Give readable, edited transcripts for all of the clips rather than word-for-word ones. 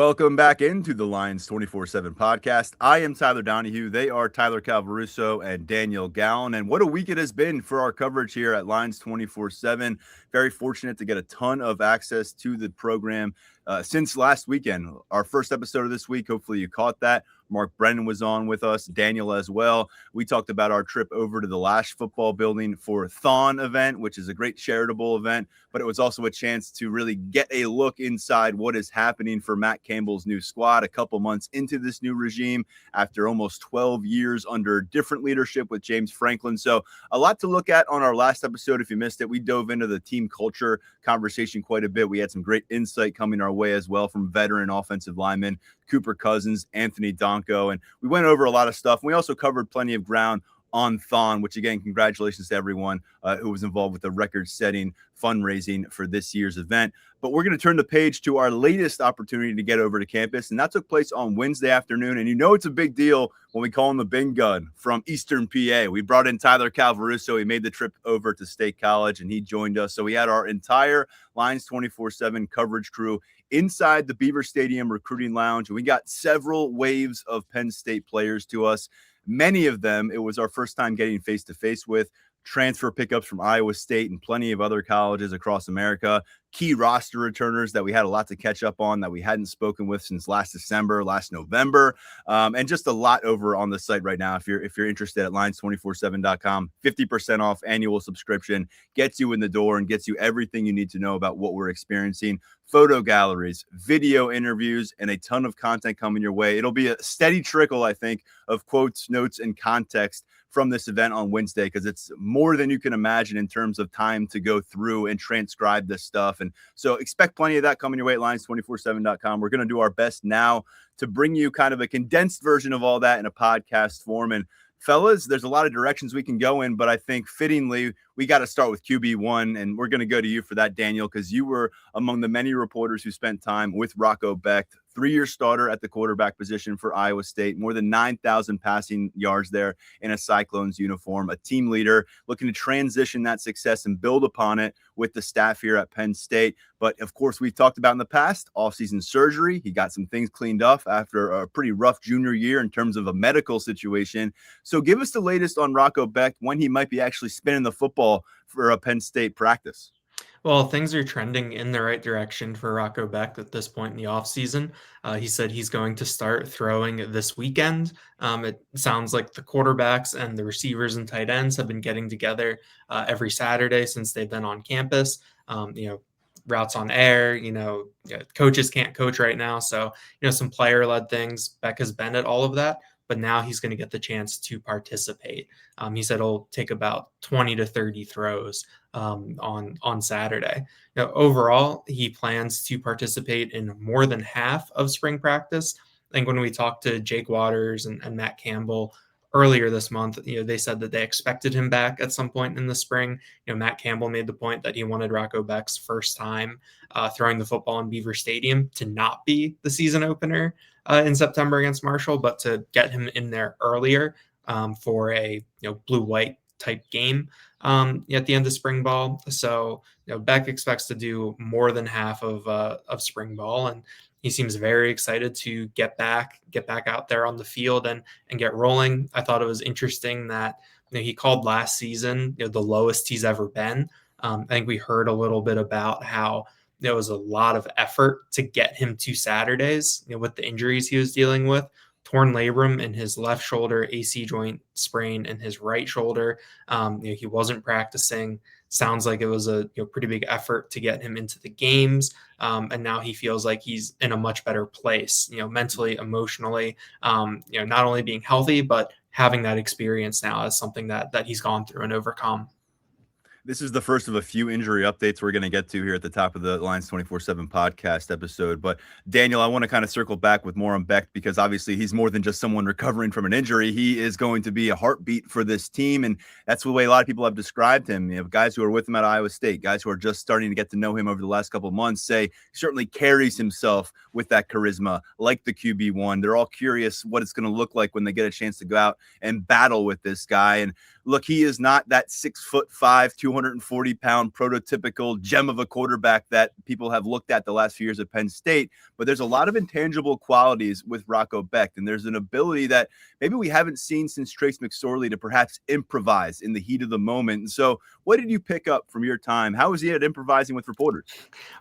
Welcome back into the Lions 24/7 podcast. I am Tyler Donahue. They are Tyler Calvaruso and Daniel Gowan. And what a week it has been for our coverage here at Lions 24/7. Very fortunate to get a ton of access to the program since last weekend. Our first episode of this week, hopefully you caught that. Mark Brennan was on with us, Daniel as well. We talked about our trip over to the Lash football building for Thon event, which is a great charitable event, but it was also a chance to really get a look inside what is happening for Matt Campbell's new squad a couple months into this new regime after almost 12 years under different leadership with James Franklin. So a lot to look at on our last episode. If you missed it, we dove into the team culture conversation quite a bit. We had some great insight coming our way as well from veteran offensive linemen Cooper Cousins, Anthony Donko, and we went over a lot of stuff. We also covered plenty of ground on Thon, which again, congratulations to everyone who was involved with the record-setting fundraising for this year's event. But we're going to turn the page to our latest opportunity to get over to campus, and that took place on Wednesday afternoon. And you know it's a big deal when we call him the Big Gun from Eastern PA. We brought in Tyler Calvaruso. He made the trip over to State College, and he joined us. So we had our entire Lions 24/7 coverage crew inside the Beaver Stadium recruiting lounge, and we got several waves of Penn State players to us. Many of them, it was our first time getting face-to-face with. Transfer pickups from Iowa State and plenty of other colleges across America. Key roster returners that we had a lot to catch up on that we hadn't spoken with since last December, last November, and just a lot over on the site right now. If you're interested at lions247.com, 50% off annual subscription gets you in the door and gets you everything you need to know about what we're experiencing. Photo galleries, video interviews, and a ton of content coming your way. It'll be a steady trickle, I think, of quotes, notes, and context from this event on Wednesday, because it's more than you can imagine in terms of time to go through and transcribe this stuff. And so expect plenty of that coming your way at lions247.com. We're going to do our best now to bring you kind of a condensed version of all that in a podcast form. And fellas, there's a lot of directions we can go in, but I think fittingly, we got to start with QB1, and we're going to go to you for that, Daniel, because you were among the many reporters who spent time with Rocco Becht, 3-year starter at the quarterback position for Iowa State, more than 9,000 passing yards there in a Cyclones uniform, a team leader looking to transition that success and build upon it with the staff here at Penn State. But of course, we've talked about in the past, offseason surgery. He got some things cleaned up after a pretty rough junior year in terms of a medical situation. So give us the latest on Rocco Becht, when he might be actually spinning the football for a Penn State practice. Well, things are trending in the right direction for Rocco Becht at this point in the offseason. He said he's going to start throwing this weekend. It sounds like the quarterbacks and the receivers and tight ends have been getting together every Saturday since they've been on campus. Routes on air, coaches can't coach right now. So, some player-led things. Beck has been at all of that, but now he's going to get the chance to participate. He said it'll take about 20 to 30 throws on Saturday. Overall, he plans to participate in more than half of spring practice. I think when we talked to Jake Waters and Matt Campbell earlier this month, they said that they expected him back at some point in the spring. Matt Campbell made the point that he wanted Rocco Becht's first time throwing the football in Beaver Stadium to not be the season opener in September against Marshall, but to get him in there earlier for a blue-white type game at the end of spring ball. So Beck expects to do more than half of spring ball, and he seems very excited to get back out there on the field and get rolling. I thought it was interesting that he called last season the lowest he's ever been. I think we heard a little bit about how there was a lot of effort to get him to Saturdays, with the injuries he was dealing with. Torn labrum in his left shoulder, AC joint sprain in his right shoulder. He wasn't practicing. Sounds like it was a pretty big effort to get him into the games. And now he feels like he's in a much better place, mentally, emotionally, not only being healthy, but having that experience now is something that he's gone through and overcome. This is the first of a few injury updates we're going to get to here at the top of the Lions 24/7 podcast episode. But Daniel, I want to kind of circle back with more on Becht, because obviously he's more than just someone recovering from an injury. He is going to be a heartbeat for this team, and that's the way a lot of people have described him. Guys who are with him at Iowa State, guys who are just starting to get to know him over the last couple of months, say he certainly carries himself with that charisma, like the QB1. They're all curious what it's going to look like when they get a chance to go out and battle with this guy. And look, he is not that 6'5", 240-pound prototypical gem of a quarterback that people have looked at the last few years at Penn State. But there's a lot of intangible qualities with Rocco Becht, and there's an ability that maybe we haven't seen since Trace McSorley to perhaps improvise in the heat of the moment. And so what did you pick up from your time? How was he at improvising with reporters?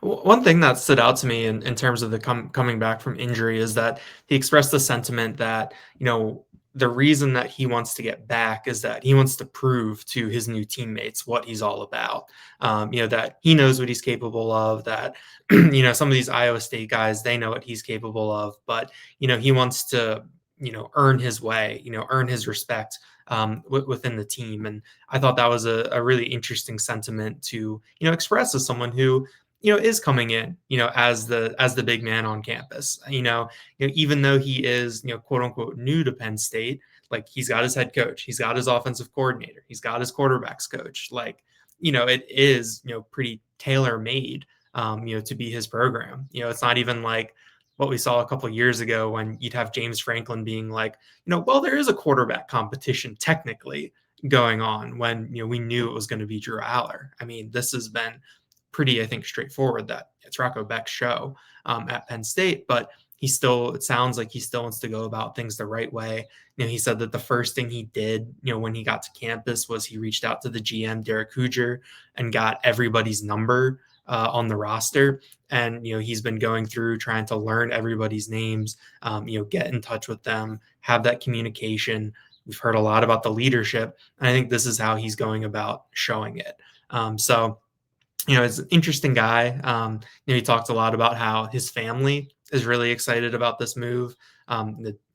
One thing that stood out to me in terms of the coming back from injury is that he expressed the sentiment that, the reason that he wants to get back is that he wants to prove to his new teammates what he's all about. That he knows what he's capable of, that, some of these Iowa State guys, they know what he's capable of, but, he wants to, earn his way, earn his respect within the team. And I thought that was a really interesting sentiment to, express as someone who, is coming in, as the big man on campus. Even though he is, quote unquote, new to Penn State, like he's got his head coach, he's got his offensive coordinator, he's got his quarterbacks coach. Like, it is, pretty tailor made, to be his program. It's not even like what we saw a couple of years ago when you'd have James Franklin being like, well, there is a quarterback competition technically going on when, we knew it was going to be Drew Aller. I mean, this has been pretty, I think, straightforward that it's Rocco Becht's show at Penn State, but it sounds like he still wants to go about things the right way. He said that the first thing he did, when he got to campus was he reached out to the GM, Derek Hooger, and got everybody's number on the roster. And, he's been going through trying to learn everybody's names, get in touch with them, have that communication. We've heard a lot about the leadership, and I think this is how he's going about showing it. He's an interesting guy. He talked a lot about how his family is really excited about this move.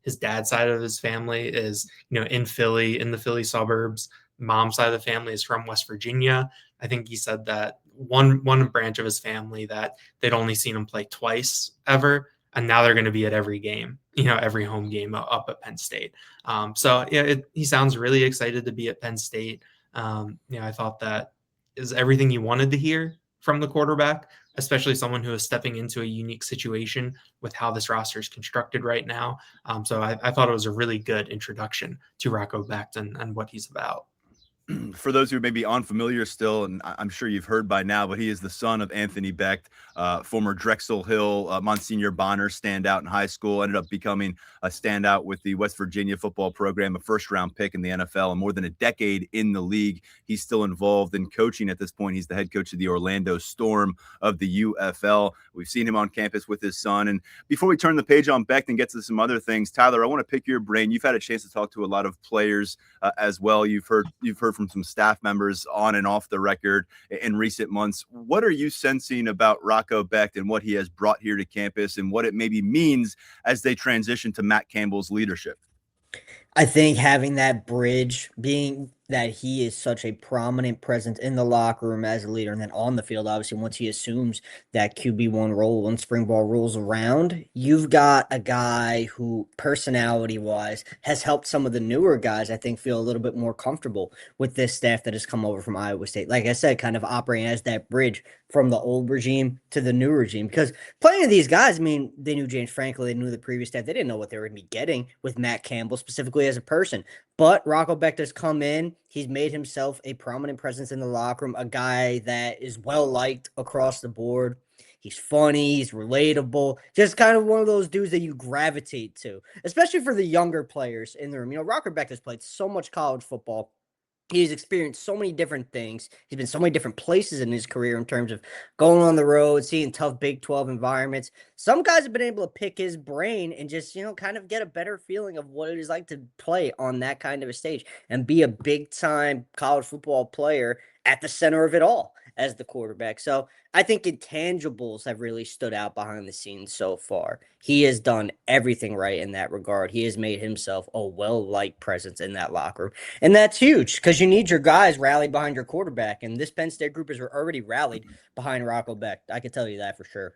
His dad's side of his family is, in Philly, in the Philly suburbs. Mom's side of the family is from West Virginia. I think he said that one branch of his family that they'd only seen him play twice ever, and now they're going to be at every game, every home game up at Penn State. He sounds really excited to be at Penn State. I thought that is everything you wanted to hear from the quarterback, especially someone who is stepping into a unique situation with how this roster is constructed right now. So I thought it was a really good introduction to Rocco Becht and what he's about. For those who may be unfamiliar still, and I'm sure you've heard by now, but he is the son of Anthony Becht, former Drexel Hill Monsignor Bonner standout in high school, ended up becoming a standout with the West Virginia football program, a first-round pick in the NFL, and more than a decade in the league. He's still involved in coaching at this point. He's the head coach of the Orlando Storm of the UFL. We've seen him on campus with his son. And before we turn the page on Becht and get to some other things, Tyler, I want to pick your brain. You've had a chance to talk to a lot of players as well. You've heard from some staff members on and off the record in recent months. What are you sensing about Rocco Becht and what he has brought here to campus and what it maybe means as they transition to Matt Campbell's leadership? I think having that bridge, being that he is such a prominent presence in the locker room as a leader, and then on the field, obviously, once he assumes that QB1 role, when spring ball rolls around, you've got a guy who, personality-wise, has helped some of the newer guys, I think, feel a little bit more comfortable with this staff that has come over from Iowa State. Like I said, kind of operating as that bridge from the old regime to the new regime. Because plenty of these guys, I mean, they knew James Franklin, they knew the previous staff, they didn't know what they were going to be getting with Matt Campbell, specifically as a person. But Rocco Becht has come in. He's made himself a prominent presence in the locker room, a guy that is well-liked across the board. He's funny, he's relatable, just kind of one of those dudes that you gravitate to, especially for the younger players in the room. Rocco Becht has played so much college football. He's experienced so many different things. He's been so many different places in his career in terms of going on the road, seeing tough Big 12 environments. Some guys have been able to pick his brain and just, kind of get a better feeling of what it is like to play on that kind of a stage and be a big-time college football player at the center of it all as the quarterback. So I think intangibles have really stood out behind the scenes so far. He has done everything right in that regard. He has made himself a well-liked presence in that locker room. And that's huge because you need your guys rallied behind your quarterback. And this Penn State group is already rallied behind Rocco Becht. I can tell you that for sure.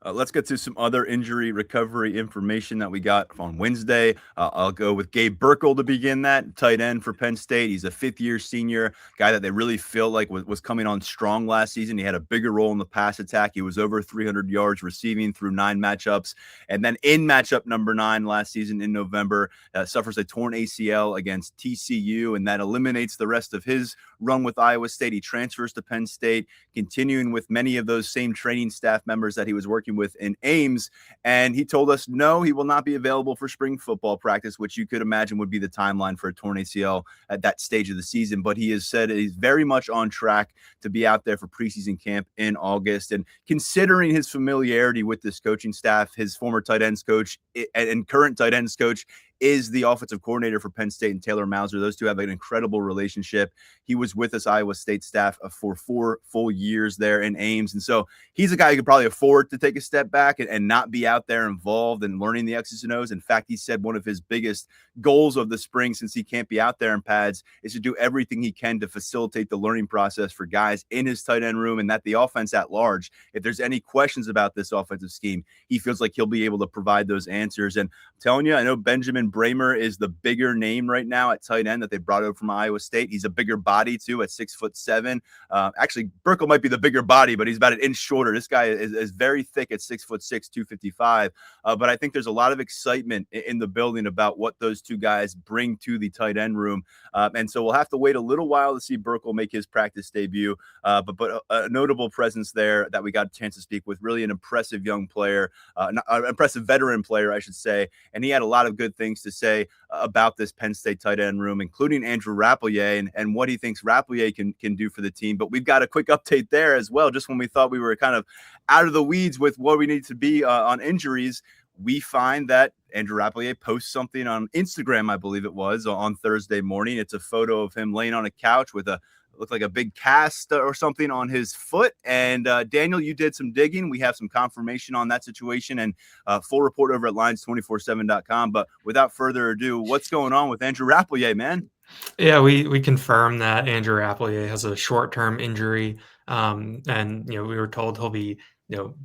Let's get to some other injury recovery information that we got on Wednesday. I'll go with Gabe Burkel to begin that, tight end for Penn State. He's a fifth-year senior, guy that they really feel like was coming on strong last season. He had a bigger role in the pass attack. He was over 300 yards receiving through 9 matchups. And then in matchup number 9 last season in November, suffers a torn ACL against TCU, and that eliminates the rest of his run with Iowa State. He transfers to Penn State, continuing with many of those same training staff members that he was working with in Ames. And he told us, no, he will not be available for spring football practice, which you could imagine would be the timeline for a torn ACL at that stage of the season. But he has said he's very much on track to be out there for preseason camp in August. And considering his familiarity with this coaching staff, his former tight ends coach and current tight ends coach is the offensive coordinator for Penn State and Taylor Mauser. Those two have an incredible relationship. He was with us Iowa State staff for 4 full years there in Ames. And so he's a guy who could probably afford to take a step back and not be out there involved and learning the X's and O's. In fact, he said one of his biggest goals of the spring, since he can't be out there in pads, is to do everything he can to facilitate the learning process for guys in his tight end room, and that the offense at large, if there's any questions about this offensive scheme, he feels like he'll be able to provide those answers. And I'm telling you, I know Benjamin Bramer is the bigger name right now at tight end that they brought over from Iowa State. He's a bigger body too at 6'7". Actually, Burkel might be the bigger body, but he's about an inch shorter. This guy is very thick at 6'6", 255. But I think there's a lot of excitement in the building about what those two guys bring to the tight end room. And so we'll have to wait a little while to see Burkel make his practice debut. But a notable presence there that we got a chance to speak with, really an impressive young player, an impressive veteran player, I should say. And he had a lot of good things to say about this Penn State tight end room, including Andrew Rappleyea and what he thinks Rappleyea can do for the team. But we've got a quick update there as well. Just when we thought we were kind of out of the weeds with what we need to be on injuries, we find that Andrew Rappleyea posts something on Instagram, I believe it was, on Thursday morning. It's a photo of him laying on a couch with looked like a big cast or something on his foot. And Daniel, you did some digging. We have some confirmation on that situation and full report over at Lions247.com. But without further ado, what's going on with Andrew Rappleyea, man? Yeah, we confirmed that Andrew Rappleyea has a short-term injury. And, we were told he'll be,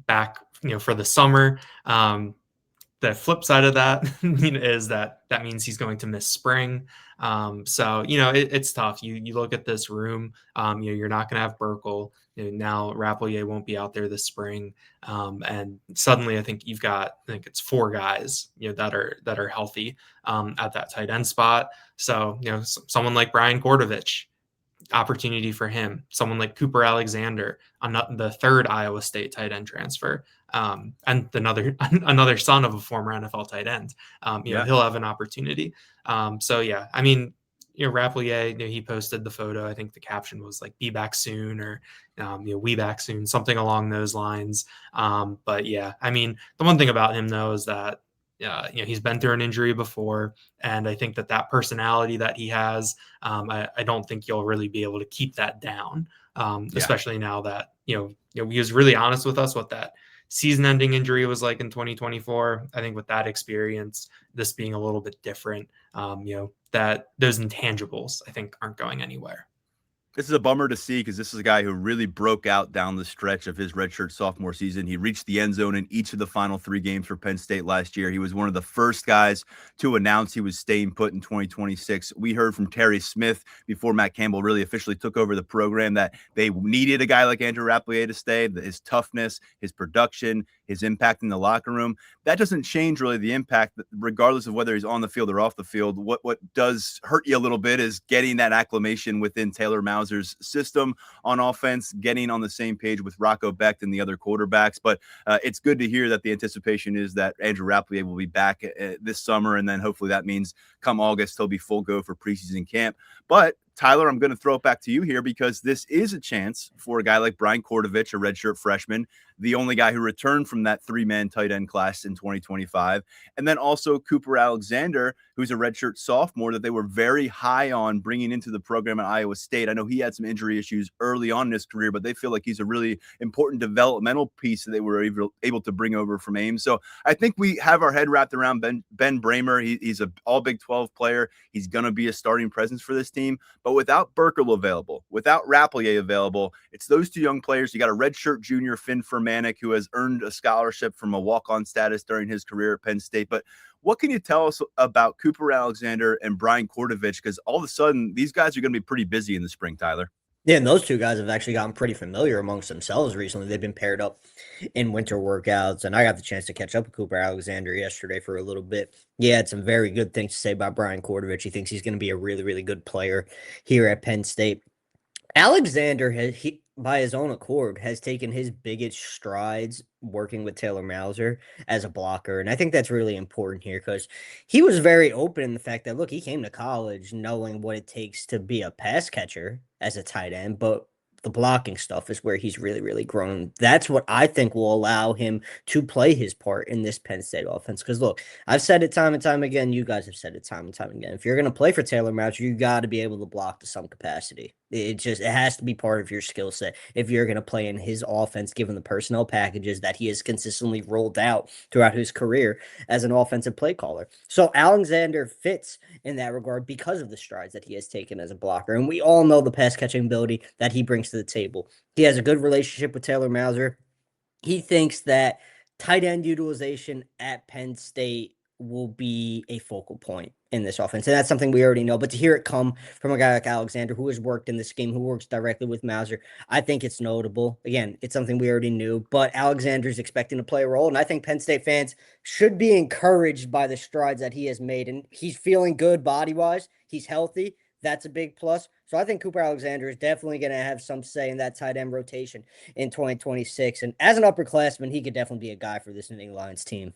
back, for the summer. The flip side of that is that means he's going to miss spring. So, it's tough. You look at this room, you're not going to have Burkel. Now Rappleyea won't be out there this spring. And suddenly I think it's 4 guys, that are healthy at that tight end spot. So, someone like Brian Gordovich, opportunity for him. Someone like Cooper Alexander, the third Iowa State tight end transfer, and another son of a former NFL tight end. He'll have an opportunity. Rappleyea, he posted the photo. I think the caption was like "Be back soon" or "We back soon," something along those lines. The one thing about him though is that he's been through an injury before, and I think that personality that he has, I don't think you'll really be able to keep that down, especially now that he was really honest with us what that season-ending injury was like in 2024. I think with that experience, this being a little bit different, that those intangibles I think aren't going anywhere. This is a bummer to see because this is a guy who really broke out down the stretch of his redshirt sophomore season. He reached the end zone in each of the final 3 games for Penn State last year. He was one of the first guys to announce he was staying put in 2026. We heard from Terry Smith before Matt Campbell really officially took over the program that they needed a guy like Andrew Rappleyea to stay. His toughness, his production, his impact in the locker room. That doesn't change really the impact, regardless of whether he's on the field or off the field. What does hurt you a little bit is getting that acclimation within Taylor Mauser's system on offense, getting on the same page with Rocco Becht and the other quarterbacks. But it's good to hear that the anticipation is that Andrew Rappleyea will be back this summer, and then hopefully that means come August he'll be full go for preseason camp. But Tyler, I'm going to throw it back to you here because this is a chance for a guy like Brian Gordovich, a redshirt freshman, the only guy who returned from that 3-man tight end class in 2025. And then also Cooper Alexander, who's a redshirt sophomore that they were very high on bringing into the program at Iowa State. I know he had some injury issues early on in his career, but they feel like he's a really important developmental piece that they were able to bring over from Ames. So I think we have our head wrapped around Ben Bramer. He's an all Big 12 player. He's going to be a starting presence for this team. But without Burkel available, without Rappleyea available, it's those 2 young players. You got a redshirt junior, Finn Fermin, Manic, who has earned a scholarship from a walk-on status during his career at Penn State. But what can you tell us about Cooper Alexander and Brian Kordovich? Because all of a sudden, these guys are going to be pretty busy in the spring, Tyler. Yeah, and those two guys have actually gotten pretty familiar amongst themselves recently. They've been paired up in winter workouts, and I got the chance to catch up with Cooper Alexander yesterday for a little bit. He had some very good things to say about Brian Kordovich. He thinks he's going to be a really, really good player here at Penn State. Alexander by his own accord, has taken his biggest strides working with Taylor Mauser as a blocker. And I think that's really important here because he was very open in the fact that, look, he came to college knowing what it takes to be a pass catcher as a tight end, but the blocking stuff is where he's really, really grown. That's what I think will allow him to play his part in this Penn State offense. Because, look, I've said it time and time again. You guys have said it time and time again. If you're going to play for Taylor Mauser, you got to be able to block to some capacity. It has to be part of your skill set if you're going to play in his offense, given the personnel packages that he has consistently rolled out throughout his career as an offensive play caller. So Alexander fits in that regard because of the strides that he has taken as a blocker. And we all know the pass catching ability that he brings to the table. He has a good relationship with Taylor Mauser. He thinks that tight end utilization at Penn State will be a focal point in this offense. And that's something we already know. But to hear it come from a guy like Alexander, who has worked in this scheme, who works directly with Mauser, I think it's notable. Again, it's something we already knew, but Alexander's expecting to play a role. And I think Penn State fans should be encouraged by the strides that he has made. And he's feeling good body-wise. He's healthy. That's a big plus. So I think Cooper Alexander is definitely going to have some say in that tight end rotation in 2026. And as an upperclassman, he could definitely be a guy for this Nittany Lions team.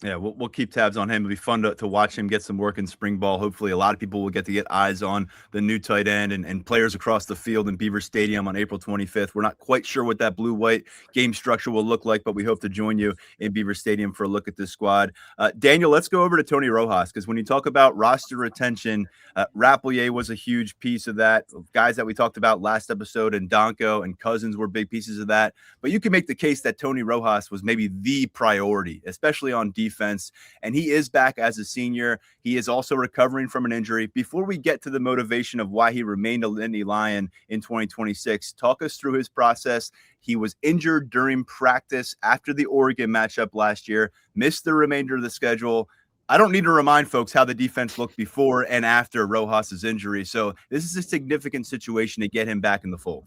Yeah, we'll keep tabs on him. It'll be fun to watch him get some work in spring ball. Hopefully a lot of people will get to get eyes on the new tight end and players across the field in Beaver Stadium on April 25th. We're not quite sure what that blue-white game structure will look like, but we hope to join you in Beaver Stadium for a look at this squad. Daniel, let's go over to Tony Rojas, because when you talk about roster retention, Rappleyea was a huge piece of that. Guys that we talked about last episode, and Donko and Cousins were big pieces of that. But you can make the case that Tony Rojas was maybe the priority, especially on defense, and he is back as a senior. He is also recovering from an injury. Before we get to the motivation of why he remained a Nittany Lion in 2026, talk us through his process. He was injured during practice after the Oregon matchup last year, missed the remainder of the schedule. I don't need to remind folks how the defense looked before and after Rojas's injury. So this is a significant situation to get him back in the fold.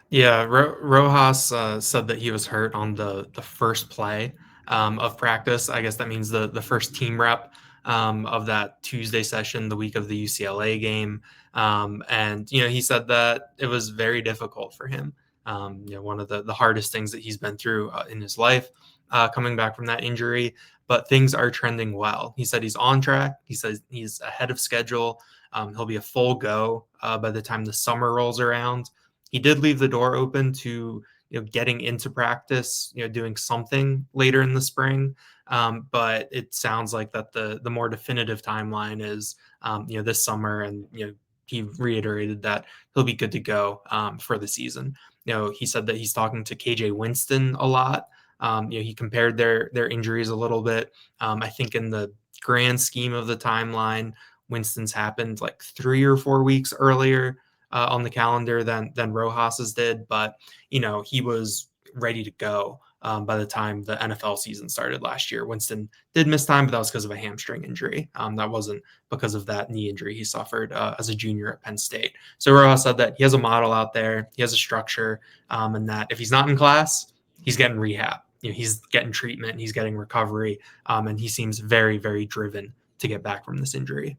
Yeah, Rojas said that he was hurt on the first play of practice. I guess that means the first team rep of that Tuesday session, the week of the UCLA game. And, he said that it was very difficult for him. One of the hardest things that he's been through in his life, coming back from that injury, but things are trending well. He said he's on track. He says he's ahead of schedule. He'll be a full go by the time the summer rolls around. He did leave the door open to getting into practice, doing something later in the spring. But it sounds like that the more definitive timeline is, this summer. And, he reiterated that he'll be good to go for the season. He said that he's talking to KJ Winston a lot. He compared their injuries a little bit. I think in the grand scheme of the timeline, Winston's happened like 3 or 4 weeks earlier on the calendar than Rojas's did, but he was ready to go by the time the NFL season started last year. Winston did miss time, but that was because of a hamstring injury. That wasn't because of that knee injury he suffered as a junior at Penn State. So Rojas said that he has a model out there, he has a structure, and that if he's not in class, he's getting rehab. He's getting treatment, he's getting recovery, and he seems very, very driven to get back from this injury.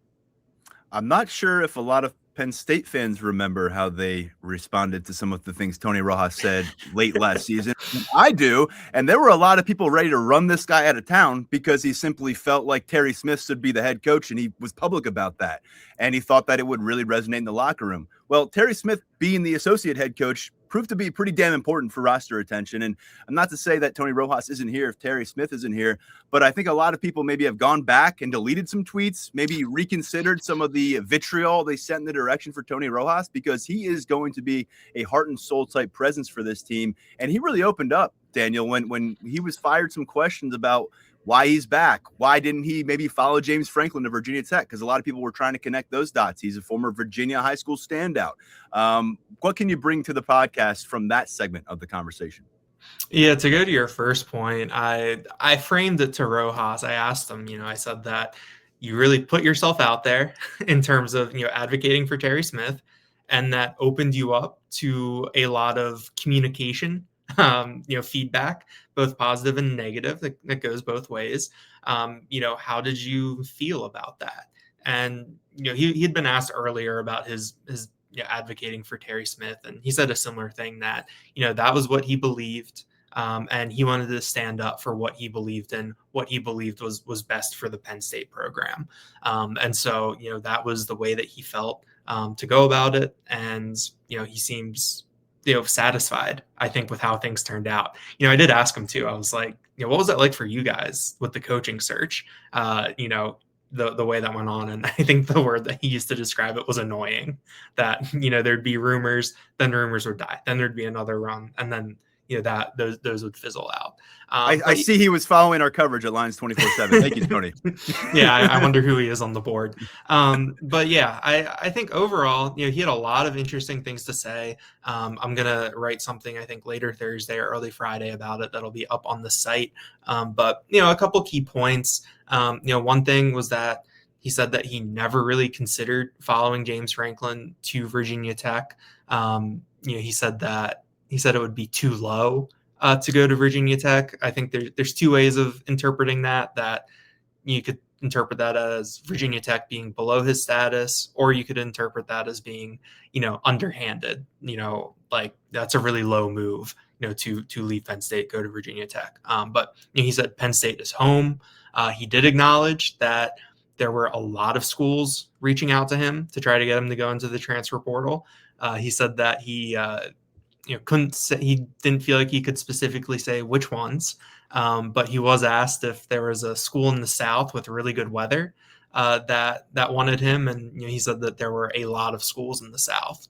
I'm not sure if a lot of Penn State fans remember how they responded to some of the things Tony Rojas said late last season. I do. And there were a lot of people ready to run this guy out of town because he simply felt like Terry Smith should be the head coach, and he was public about that. And he thought that it would really resonate in the locker room. Well, Terry Smith being the associate head coach proved to be pretty damn important for roster retention. And I'm not to say that Tony Rojas isn't here if Terry Smith isn't here, but I think a lot of people maybe have gone back and deleted some tweets, maybe reconsidered some of the vitriol they sent in the direction for Tony Rojas, because he is going to be a heart and soul type presence for this team. And he really opened up, Daniel, when he was fired some questions about why he's back. Why didn't he maybe follow James Franklin to Virginia Tech? Because a lot of people were trying to connect those dots. He's a former Virginia high school standout. What can you bring to the podcast from that segment of the conversation? Yeah, to go to your first point, I framed it to Rojas. I asked him, I said that you really put yourself out there in terms of, advocating for Terry Smith, and that opened you up to a lot of communication, feedback, both positive and negative. That goes both ways. How did you feel about that? And, he had been asked earlier about his advocating for Terry Smith, and he said a similar thing that, that was what he believed. And he wanted to stand up for what he believed in, what he believed was best for the Penn State program. And so, that was the way that he felt to go about it. And, he seems, satisfied, I think, with how things turned out. I did ask him too. I was like, what was that like for you guys with the coaching search? The way that went on. And I think the word that he used to describe it was annoying, that, there'd be rumors, then rumors would die, then there'd be another run, and then that those would fizzle out. I see he was following our coverage at Lions 24/7. Thank you, Tony. Yeah, I wonder who he is on the board. But yeah, I think overall, he had a lot of interesting things to say. I'm gonna write something, I think, later Thursday or early Friday about it that'll be up on the site. But a couple key points. One thing was that he said that he never really considered following James Franklin to Virginia Tech. He said it would be too low to go to Virginia Tech. I think there's two ways of interpreting that you could interpret that as Virginia Tech being below his status, or you could interpret that as being, underhanded, like that's a really low move, to leave Penn State, go to Virginia Tech. But he said Penn State is home. He did acknowledge that there were a lot of schools reaching out to him to try to get him to go into the transfer portal. He said that he couldn't say, he didn't feel like he could specifically say which ones, but he was asked if there was a school in the South with really good weather that wanted him, and he said that there were a lot of schools in the South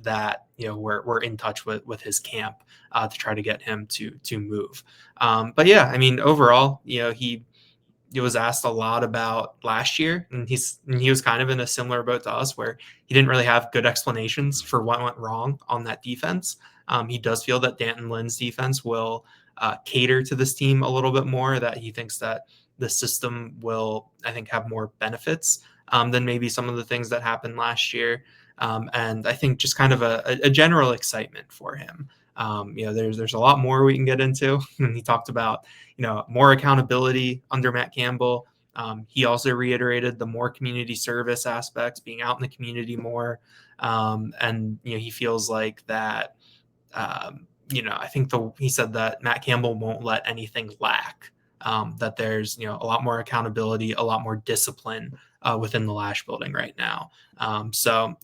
that were in touch with his camp to try to get him to move. But yeah, I mean, overall, he was asked a lot about last year, and he was kind of in a similar boat to us, where he didn't really have good explanations for what went wrong on that defense. He does feel that Danton Lynn's defense will cater to this team a little bit more, that he thinks that the system will, I think, have more benefits than maybe some of the things that happened last year. And I think just kind of a general excitement for him. There's a lot more we can get into. And he talked about, more accountability under Matt Campbell. He also reiterated the more community service aspects, being out in the community more. And, he feels like that, I think he said that Matt Campbell won't let anything lack, that there's, a lot more accountability, a lot more discipline within the Lash building right now. So,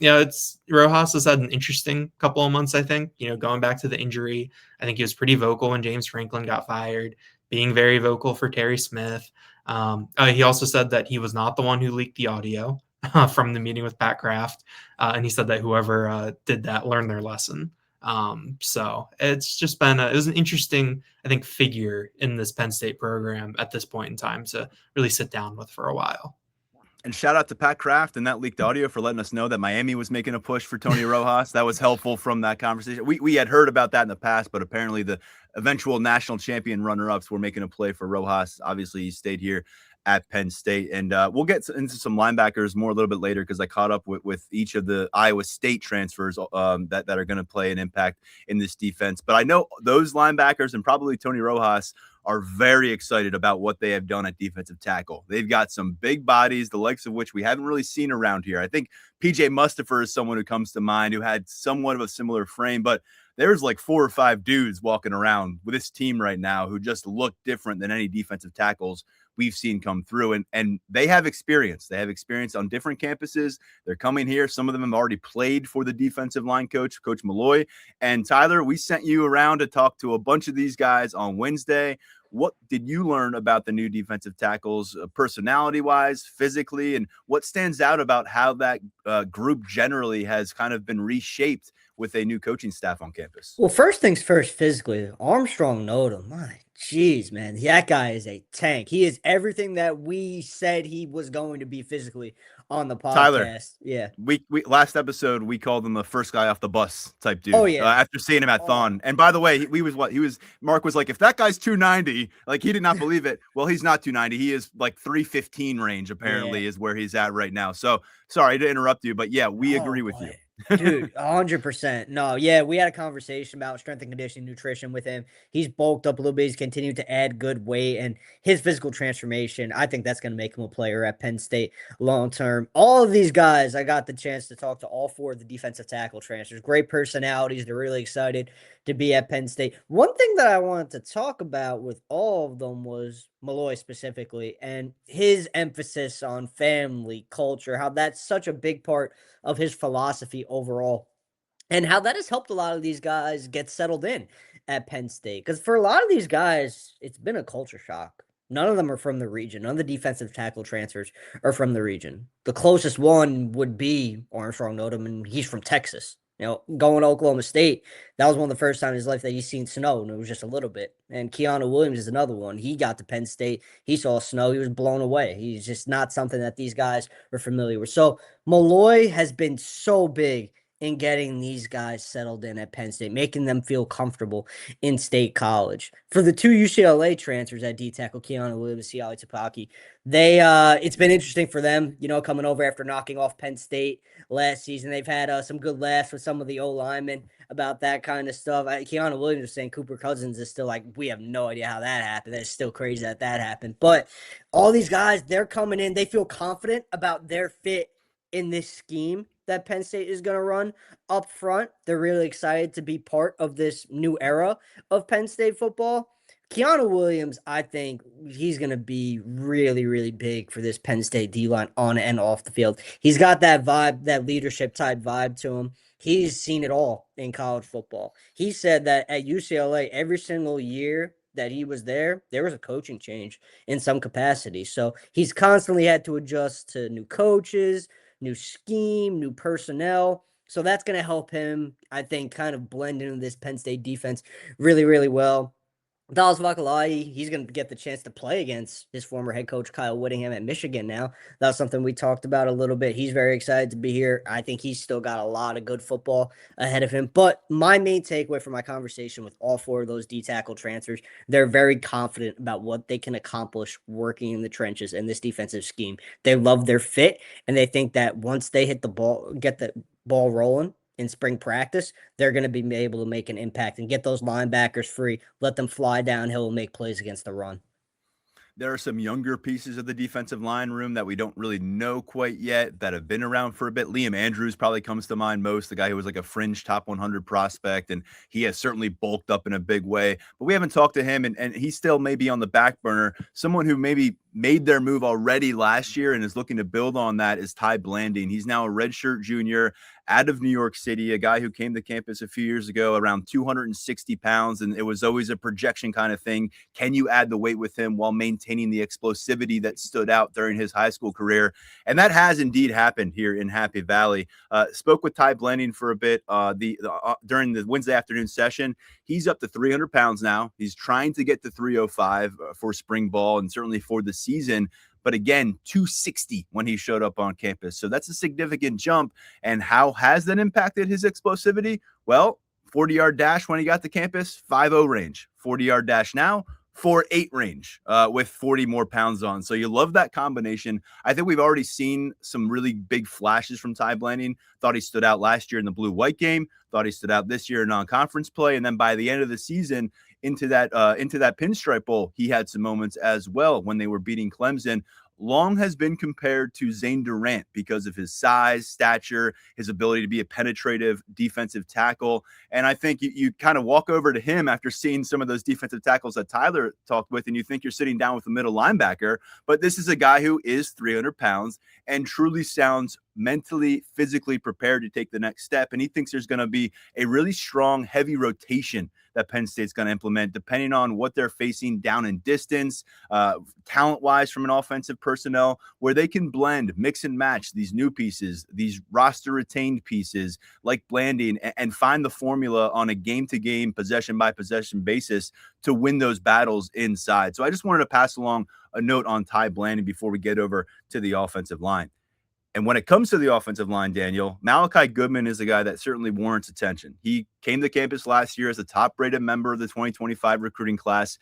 Rojas has had an interesting couple of months, I think, going back to the injury. I think he was pretty vocal when James Franklin got fired, being very vocal for Terry Smith. He also said that he was not the one who leaked the audio from the meeting with Pat Kraft. And he said that whoever did that learned their lesson. So it's just been, it was an interesting, I think, figure in this Penn State program at this point in time to really sit down with for a while. And shout out to Pat Kraft and that leaked audio for letting us know that Miami was making a push for Tony Rojas. That was helpful from that conversation. We had heard about that in the past, but apparently the eventual national champion runner-ups were making a play for Rojas. Obviously, he stayed here at Penn State. And we'll get into some linebackers more a little bit later, because I caught up with each of the Iowa State transfers that are going to play an impact in this defense. But I know those linebackers and probably Tony Rojas are very excited about what they have done at defensive tackle. They've got some big bodies, the likes of which we haven't really seen around here. I think PJ Mustipher is someone who comes to mind, who had somewhat of a similar frame, but there's like 4 or 5 dudes walking around with this team right now who just look different than any defensive tackles we've seen come through. And they have experience. They have experience on different campuses. They're coming here. Some of them have already played for the defensive line coach, Coach Malloy. And Tyler, we sent you around to talk to a bunch of these guys on Wednesday. What did you learn about the new defensive tackles, personality-wise, physically, and what stands out about how that group generally has kind of been reshaped with a new coaching staff on campus? Well, first things first, physically, Armstrong Nodum, my Jeez, man, that guy is a tank. He is everything that we said he was going to be physically on the Tyler, podcast. Yeah. we last episode we called him the first guy off the bus type Oh dude. yeah. After seeing him at Thon, and by the way, Mark was like, if that guy's 290, like he did not believe it. Well, he's not 290. He is like 315 range. Apparently, is where he's at right now. So sorry to interrupt you, but yeah, we agree with you. Dude, 100%. No, yeah, we had a conversation about strength and conditioning, nutrition with him. He's bulked up a little bit. He's continued to add good weight, and his physical transformation, I think that's going to make him a player at Penn State long term. All of these guys, I got the chance to talk to all four of the defensive tackle transfers. Great personalities. They're really excited to be at Penn State. One thing that I wanted to talk about with all of them was Malloy specifically and his emphasis on family, culture, how that's such a big part of his philosophy overall, and how that has helped a lot of these guys get settled in at Penn State. Because for a lot of these guys, it's been a culture shock. None of them are from the region. None of the defensive tackle transfers are from the region. The closest one would be Armstrong Nodum, and he's from Texas. Going to Oklahoma State, that was one of the first times in his life that he's seen snow, and it was just a little bit. And Keanu Williams is another one. He got to Penn State. He saw snow. He was blown away. He's just not something that these guys are familiar with. So Malloy has been so big in getting these guys settled in at Penn State, making them feel comfortable in State College. For the two UCLA transfers at D-tackle, Keanu Williams, Siali Tapaki, it's been interesting for them, coming over after knocking off Penn State last season. They've had some good laughs with some of the O-linemen about that kind of stuff. Keanu Williams was saying Cooper Cousins is still like, we have no idea how that happened. That's still crazy that happened. But all these guys, they're coming in. They feel confident about their fit in this scheme that Penn State is going to run up front. They're really excited to be part of this new era of Penn State football. Keanu Williams, I think he's going to be really, really big for this Penn State D-line on and off the field. He's got that vibe, that leadership type vibe to him. He's seen it all in college football. He said that at UCLA, every single year that he was there was a coaching change in some capacity. So he's constantly had to adjust to new coaches, new scheme, new personnel. So that's going to help him, I think, kind of blend into this Penn State defense really, really well. Dallas Vakalai, he's going to get the chance to play against his former head coach, Kyle Whittingham, at Michigan now. That's something we talked about a little bit. He's very excited to be here. I think he's still got a lot of good football ahead of him. But my main takeaway from my conversation with all four of those D-tackle transfers, they're very confident about what they can accomplish working in the trenches in this defensive scheme. They love their fit, and they think that once they get the ball rolling in spring practice, they're going to be able to make an impact and get those linebackers free, let them fly downhill and make plays against the run. There are some younger pieces of the defensive line room that we don't really know quite yet that have been around for a bit. Liam Andrews probably comes to mind most, the guy who was like a fringe top 100 prospect, and he has certainly bulked up in a big way. But we haven't talked to him, and he still may be on the back burner. Someone who maybe made their move already last year and is looking to build on that is Tai Blanding. He's now a redshirt junior out of New York City, a guy who came to campus a few years ago around 260 pounds, and it was always a projection kind of thing. Can you add the weight with him while maintaining the explosivity that stood out during his high school career? And that has indeed happened here in Happy Valley. Spoke with Tai Blanding for a bit during the Wednesday afternoon session. He's up to 300 pounds now. He's trying to get to 305 for spring ball and certainly for the season. But again, 260 when he showed up on campus. So that's a significant jump. And how has that impacted his explosivity? Well, 40-yard dash when he got to campus, 5.0 range. 40-yard dash now, 4.8 range with 40 more pounds on. So you love that combination. I think we've already seen some really big flashes from Tai Blanding. Thought he stood out last year in the blue-white game. Thought he stood out this year in non-conference play. And then by the end of the season, into that Pinstripe Bowl, he had some moments as well when they were beating Clemson. Long has been compared to Zane Durant because of his size, stature, his ability to be a penetrative defensive tackle. And I think you kind of walk over to him after seeing some of those defensive tackles that Tyler talked with, and you think you're sitting down with a middle linebacker. But this is a guy who is 300 pounds and truly sounds mentally, physically prepared to take the next step. And he thinks there's going to be a really strong, heavy rotation that Penn State's going to implement, depending on what they're facing down in distance, talent-wise from an offensive personnel, where they can blend, mix and match these new pieces, these roster-retained pieces like Blanding, and find the formula on a game-to-game, possession-by-possession basis to win those battles inside. So I just wanted to pass along a note on Tai Blanding before we get over to the offensive line. And when it comes to the offensive line, Daniel, Malachi Goodman is a guy that certainly warrants attention. He came to campus last year as a top-rated member of the 2025 recruiting class,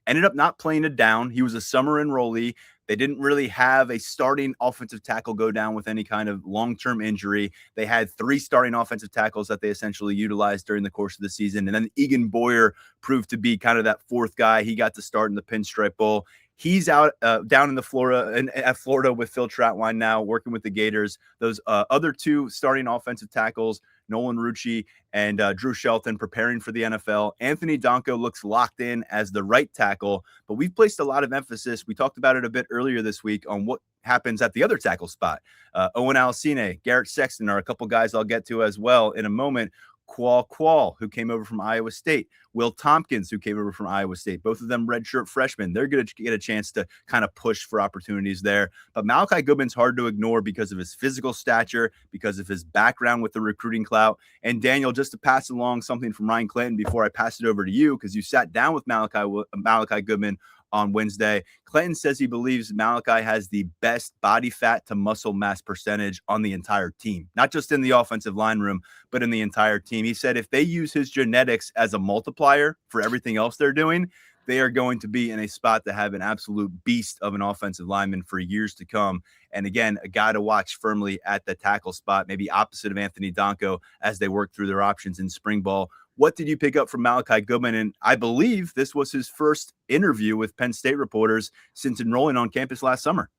ended up not playing it down. He was a summer enrollee. They didn't really have a starting offensive tackle go down with any kind of long-term injury. They had 3 starting offensive tackles that they essentially utilized during the course of the season. And then Egan Boyer proved to be kind of that 4th guy. He got to start in the Pinstripe Bowl. He's out down in at Florida with Phil Trautwein now, working with the Gators. Those other 2 starting offensive tackles, Nolan Rucci and Drew Shelton, preparing for the NFL. Anthony Donko looks locked in as the right tackle, but we've placed a lot of emphasis. We talked about it a bit earlier this week on what happens at the other tackle spot. Owen Alisina, Garrett Sexton are a couple guys I'll get to as well in a moment. Qual, who came over from Iowa State, Will Tompkins, who came over from Iowa State, both of them redshirt freshmen. They're going to get a chance to kind of push for opportunities there. But Malachi Goodman's hard to ignore because of his physical stature, because of his background with the recruiting clout. And Daniel, just to pass along something from Ryan Clinton before I pass it over to you, because you sat down with Malachi Goodman on Wednesday. Clinton says he believes Malachi has the best body fat to muscle mass percentage on the entire team, not just in the offensive line room, but in the entire team. He said if they use his genetics as a multiplier for everything else they're doing, they are going to be in a spot to have an absolute beast of an offensive lineman for years to come. And again, a guy to watch firmly at the tackle spot, maybe opposite of Anthony Donko as they work through their options in spring ball. What did you pick up from Malachi Goodman? And I believe this was his first interview with Penn State reporters since enrolling on campus last summer.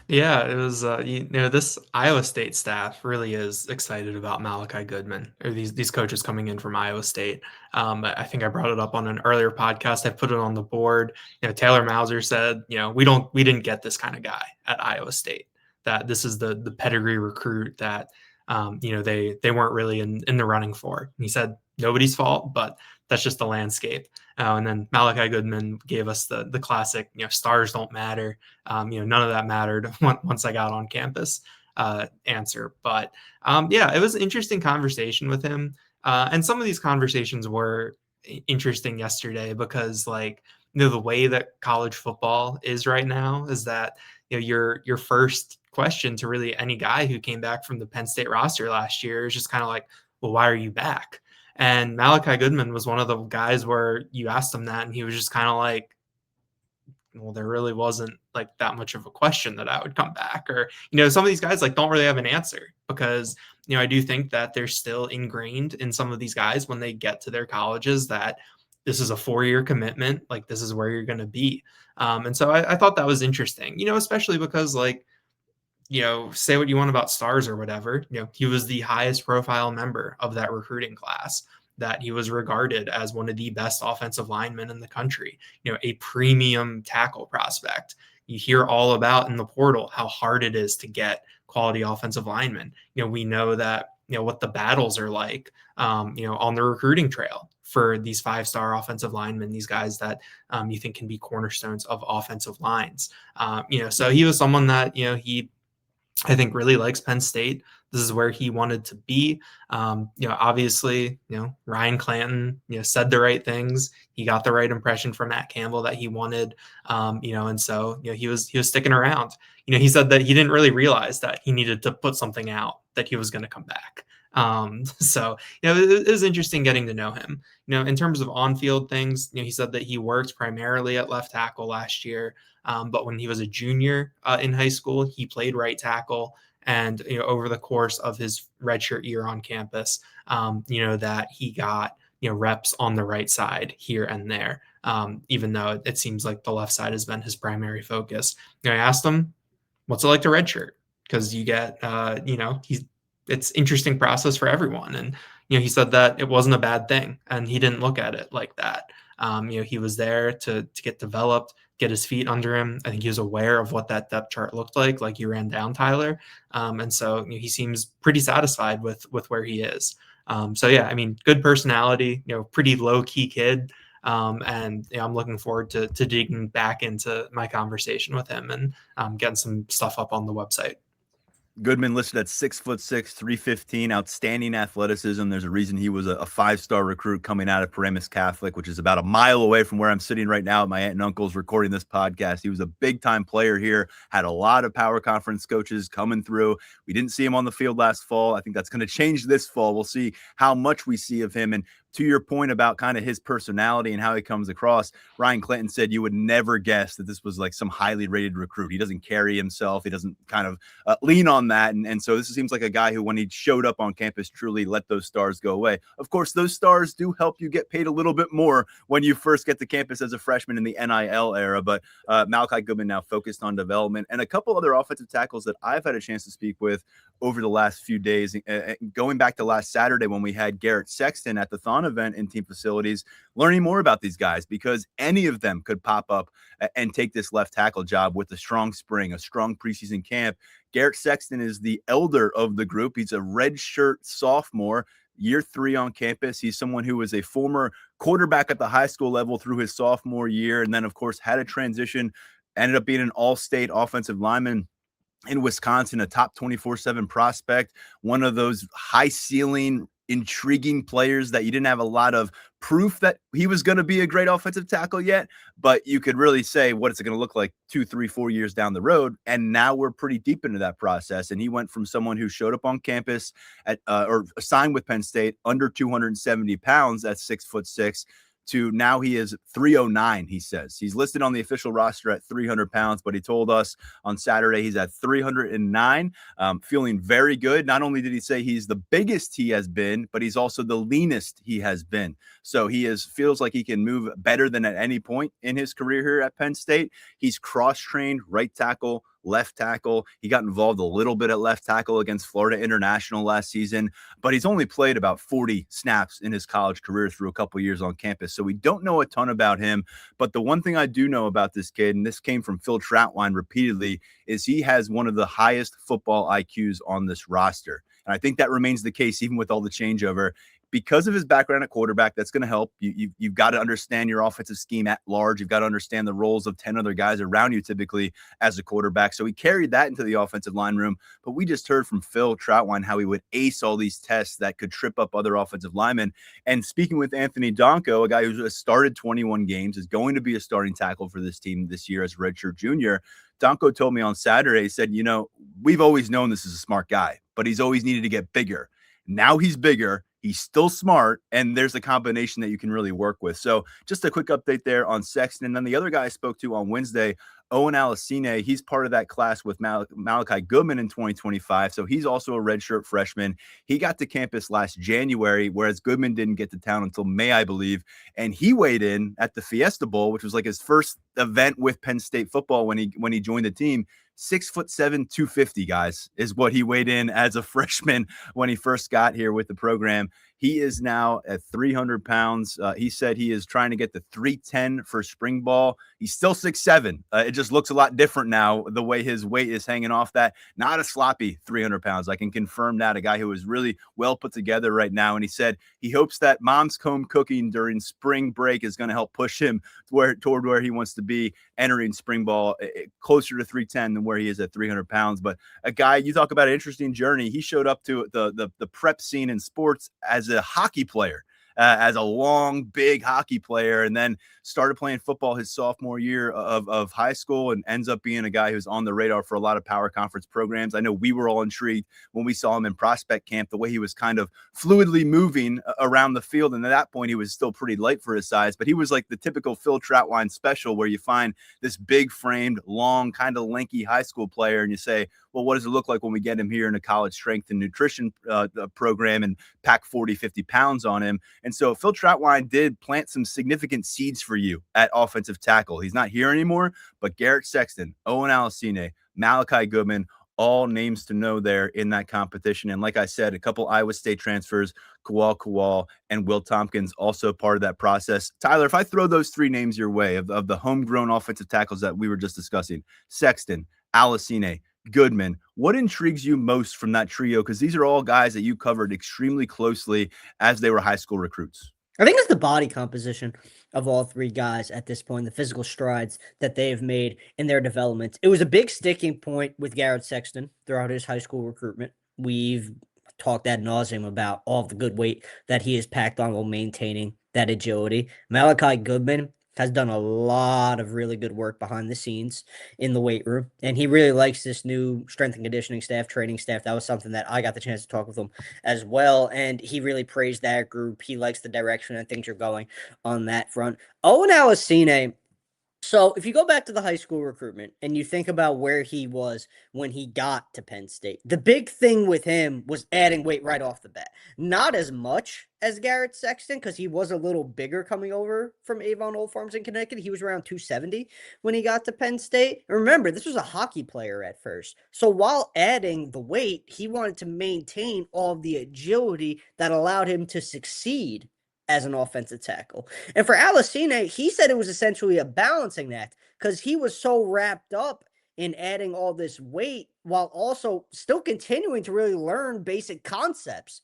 Yeah, it was, this Iowa State staff really is excited about Malachi Goodman, or these coaches coming in from Iowa State. I think I brought it up on an earlier podcast. I put it on the board. Taylor Mauser said, we didn't get this kind of guy at Iowa State, that this is the pedigree recruit that, they weren't really in the running for. And he said, nobody's fault, but that's just the landscape. And then Malachi Goodman gave us the classic, stars don't matter. None of that mattered once I got on campus answer. But it was an interesting conversation with him. And some of these conversations were interesting yesterday because the way that college football is right now is that, your first question to really any guy who came back from the Penn State roster last year is just kind of like, well, why are you back? And Malachi Goodman was one of the guys where you asked him that, and he was just kind of like, well, there really wasn't that much of a question that I would come back. Or, some of these guys don't really have an answer because, I do think that they're still ingrained in some of these guys when they get to their colleges that this is a 4-year commitment. This is where you're going to be. And so I thought that was interesting, especially because say what you want about stars or whatever, he was the highest profile member of that recruiting class, that he was regarded as one of the best offensive linemen in the country, a premium tackle prospect. You hear all about in the portal how hard it is to get quality offensive linemen. We know that, what the battles are like, on the recruiting trail for these 5-star offensive linemen, these guys that you think can be cornerstones of offensive lines. So he was someone that, I think really likes Penn State. This is where he wanted to be. Obviously, Ryan Clanton, said the right things. He got the right impression from Matt Campbell that he wanted, and so, he was sticking around. He said that he didn't really realize that he needed to put something out that he was going to come back. So, it was interesting getting to know him. In terms of on-field things, he said that he worked primarily at left tackle last year. But when he was a junior in high school, he played right tackle. And, over the course of his redshirt year on campus, that he got, reps on the right side here and there, even though it seems like the left side has been his primary focus. I asked him, what's it like to redshirt? Because you get, it's interesting process for everyone. And, he said that it wasn't a bad thing and he didn't look at it like that. He was there to get developed, get his feet under him. I think he was aware of what that depth chart looked like he ran down Tyler. And so he seems pretty satisfied with where he is. So yeah, I mean, good personality, pretty low key kid. And I'm looking forward to digging back into my conversation with him and getting some stuff up on the website. Goodman listed at 6'6", 315, outstanding athleticism. There's a reason he was a 5-star recruit coming out of Paramus Catholic, which is about a mile away from where I'm sitting right now at my aunt and uncle's recording this podcast. He was a big-time player here, had a lot of power conference coaches coming through. We didn't see him on the field last fall. I think that's going to change this fall. We'll see how much we see of him. And to your point about kind of his personality and how he comes across, Ryan Clinton said you would never guess that this was like some highly rated recruit. He doesn't carry himself. He doesn't kind of lean on that. And so this seems like a guy who, when he showed up on campus, truly let those stars go away. Of course, those stars do help you get paid a little bit more when you first get to campus as a freshman in the NIL era. But Malachi Goodman now focused on development, and a couple other offensive tackles that I've had a chance to speak with over the last few days, going back to last Saturday when we had Garrett Sexton at the Thon event in team facilities, learning more about these guys, because any of them could pop up and take this left tackle job with a strong spring, a strong preseason camp. Garrett Sexton is the elder of the group. He's a redshirt sophomore, year 3 on campus. He's someone who was a former quarterback at the high school level through his sophomore year, and then, of course, had a transition, ended up being an all-state offensive lineman in Wisconsin, a top 24/7 prospect, one of those high ceiling, intriguing players that you didn't have a lot of proof that he was going to be a great offensive tackle yet, but you could really say, what is it going to look like 2, 3, 4 years down the road? And now we're pretty deep into that process. And he went from someone who showed up on campus at or signed with Penn State under 270 pounds at 6'6", to now he is 309, he says. He's listed on the official roster at 300 pounds, but he told us on Saturday he's at 309, feeling very good. Not only did he say he's the biggest he has been, but he's also the leanest he has been. So he feels like he can move better than at any point in his career here at Penn State. He's cross-trained right tackle, left tackle. He got involved a little bit at left tackle against Florida International last season, but he's only played about 40 snaps in his college career through a couple years on campus. So we don't know a ton about him, but the one thing I do know about this kid, and this came from Phil Troutwine repeatedly, is he has one of the highest football IQs on this roster. And I think that remains the case even with all the changeover. Because of his background at quarterback, that's going to help. You've got to understand your offensive scheme at large. You've got to understand the roles of 10 other guys around you typically as a quarterback. So he carried that into the offensive line room. But we just heard from Phil Troutwine how he would ace all these tests that could trip up other offensive linemen. And speaking with Anthony Donko, a guy who started 21 games, is going to be a starting tackle for this team this year as a redshirt junior. Donko told me on Saturday, he said, we've always known this is a smart guy, but he's always needed to get bigger. Now he's bigger. He's still smart, and there's a combination that you can really work with. So just a quick update there on Sexton. And then the other guy I spoke to on Wednesday, Owen Alisina, he's part of that class with Malachi Goodman in 2025. So he's also a redshirt freshman. He got to campus last January, whereas Goodman didn't get to town until May, I believe. And he weighed in at the Fiesta Bowl, which was like his first event with Penn State football when he joined the team. 6'7", 250, guys, is what he weighed in as a freshman when he first got here with the program. He is now at 300 pounds. He said he is trying to get to 310 for spring ball. He's still 6'7". It just looks a lot different now, the way his weight is hanging off that. Not a sloppy 300 pounds. I can confirm that. A guy who is really well put together right now. And he said he hopes that mom's home cooking during spring break is going to help push him toward where he wants to be entering spring ball, closer to 310 than where he is at 300 pounds. But a guy, you talk about an interesting journey. He showed up to the prep scene in sports as a hockey player, as a long, big hockey player, and then started playing football his sophomore year of high school, and ends up being a guy who's on the radar for a lot of power conference programs. I know we were all intrigued when we saw him in prospect camp, the way he was kind of fluidly moving around the field. And at that point, he was still pretty light for his size, but he was like the typical Phil Troutwine special, where you find this big framed, long, kind of lanky high school player, and you say, well, what does it look like when we get him here in a college strength and nutrition program and pack 40, 50 pounds on him? And so Phil Troutwine did plant some significant seeds for you at offensive tackle. He's not here anymore, but Garrett Sexton, Owen Alisina, Malachi Goodman, all names to know there in that competition. And like I said, a couple Iowa State transfers, Kowal, and Will Tompkins, also part of that process. Tyler, if I throw those three names your way of the homegrown offensive tackles that we were just discussing, Sexton, Alisina, Goodman, what intrigues you most from that trio? Because these are all guys that you covered extremely closely as they were high school recruits. I think it's the body composition of all three guys at this point, the physical strides that they have made in their development. It was a big sticking point with Garrett Sexton throughout his high school recruitment. We've talked ad nauseum about all of the good weight that he has packed on while maintaining that agility. Malachi Goodman has done a lot of really good work behind the scenes in the weight room, and he really likes this new strength and conditioning staff, training staff. That was something that I got the chance to talk with him as well, and he really praised that group. He likes the direction and things are going on that front. Owen Alisina. So if you go back to the high school recruitment and you think about where he was when he got to Penn State, the big thing with him was adding weight right off the bat. Not as much as Garrett Sexton, because he was a little bigger coming over from Avon Old Farms in Connecticut. He was around 270 when he got to Penn State. And remember, this was a hockey player at first. So while adding the weight, he wanted to maintain all of the agility that allowed him to succeed as an offensive tackle. And for Alisina, he said it was essentially a balancing act because he was so wrapped up in adding all this weight while also still continuing to really learn basic concepts,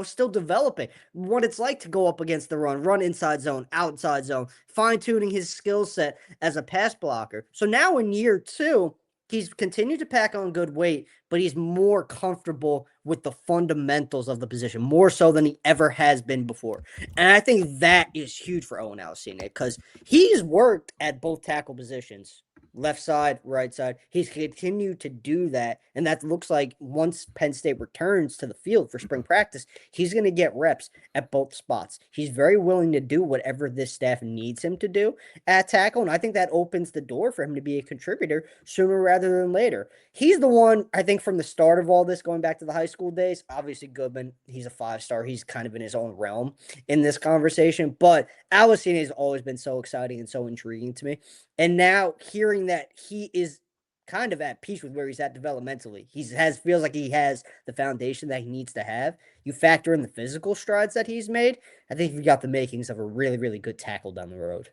still developing what it's like to go up against the run inside zone, outside zone, fine-tuning his skill set as a pass blocker. So now in year 2, he's continued to pack on good weight, but he's more comfortable with the fundamentals of the position, more so than he ever has been before. And I think that is huge for Owen Alisina because he's worked at both tackle positions, left side, right side. He's continued to do that. And that looks like once Penn State returns to the field for spring practice, he's going to get reps at both spots. He's very willing to do whatever this staff needs him to do at tackle. And I think that opens the door for him to be a contributor sooner rather than later. He's the one, I think, from the start of all this, going back to the high school days. Obviously, Goodman, he's a 5-star. He's kind of in his own realm in this conversation. But Alisina has always been so exciting and so intriguing to me. And now hearing that he is kind of at peace with where he's at developmentally, feels like he has the foundation that he needs to have. You factor in the physical strides that he's made, I think you've got the makings of a really, really good tackle down the road.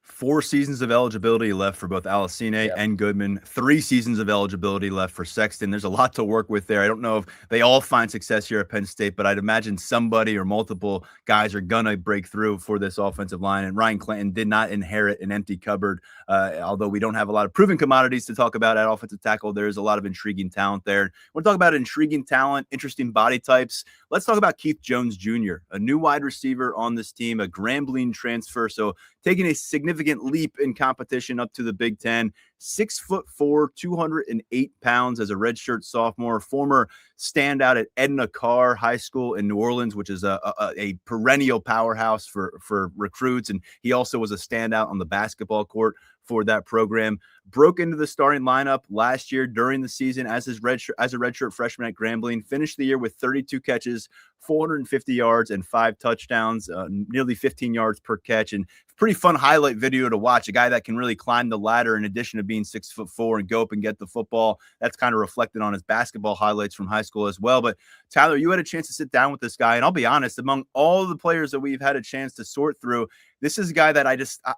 4 seasons of eligibility left for both Alisina and Goodman. 3 seasons of eligibility left for Sexton. There's a lot to work with there. I don't know if they all find success here at Penn State, but I'd imagine somebody or multiple guys are going to break through for this offensive line. And Ryan Clinton did not inherit an empty cupboard. Although we don't have a lot of proven commodities to talk about at offensive tackle, there's a lot of intriguing talent there. We'll talk about intriguing talent, interesting body types. Let's talk about Keith Jones Jr., a new wide receiver on this team, a Grambling transfer. So taking a significant leap in competition up to the Big Ten. 6'4", 208 pounds as a redshirt sophomore, former standout at Edna Carr High School in New Orleans, which is a perennial powerhouse for recruits. And he also was a standout on the basketball court for that program. Broke into the starting lineup last year during the season as a redshirt freshman at Grambling. Finished the year with 32 catches, 450 yards, and 5 touchdowns, nearly 15 yards per catch. And pretty fun highlight video to watch. A guy that can really climb the ladder in addition to being 6'4" and go up and get the football. That's kind of reflected on his basketball highlights from high school as well. But Tyler, you had a chance to sit down with this guy, and I'll be honest, among all the players that we've had a chance to sort through, this is a guy that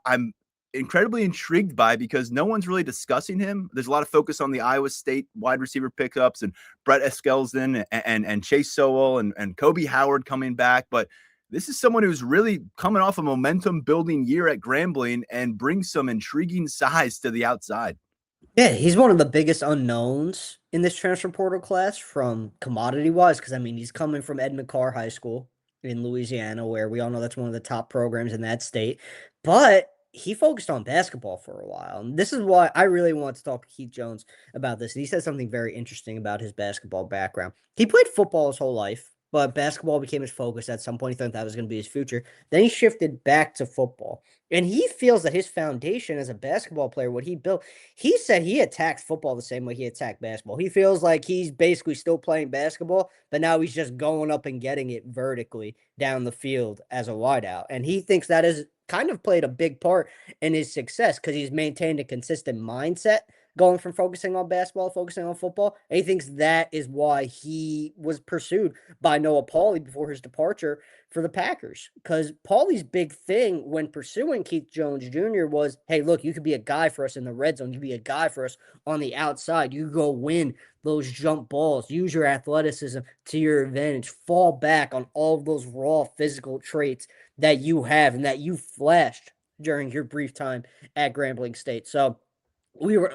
I'm incredibly intrigued by because no one's really discussing him. There's a lot of focus on the Iowa State wide receiver pickups and Brett Eskelsen and Chase Sowell and Kobe Howard coming back. But this is someone who's really coming off a momentum building year at Grambling and brings some intriguing size to the outside. Yeah, he's one of the biggest unknowns in this transfer portal class from commodity-wise because, he's coming from Edna Carr High School in Louisiana, where we all know that's one of the top programs in that state. But he focused on basketball for a while. And this is why I really want to talk to Keith Jones about this. And he said something very interesting about his basketball background. He played football his whole life, but basketball became his focus at some point. He thought that was going to be his future. Then he shifted back to football. And he feels that his foundation as a basketball player, what he built, he said he attacked football the same way he attacked basketball. He feels like he's basically still playing basketball, but now he's just going up and getting it vertically down the field as a wideout. And he thinks that is kind of played a big part in his success because he's maintained a consistent mindset going from focusing on basketball, focusing on football. And he thinks that is why he was pursued by Noah Pauley before his departure for the Packers. Because Pauley's big thing when pursuing Keith Jones Jr. was, hey, look, you could be a guy for us in the red zone. You could be a guy for us on the outside. You go win those jump balls, use your athleticism to your advantage, fall back on all of those raw physical traits that you have and that you flashed during your brief time at Grambling State. So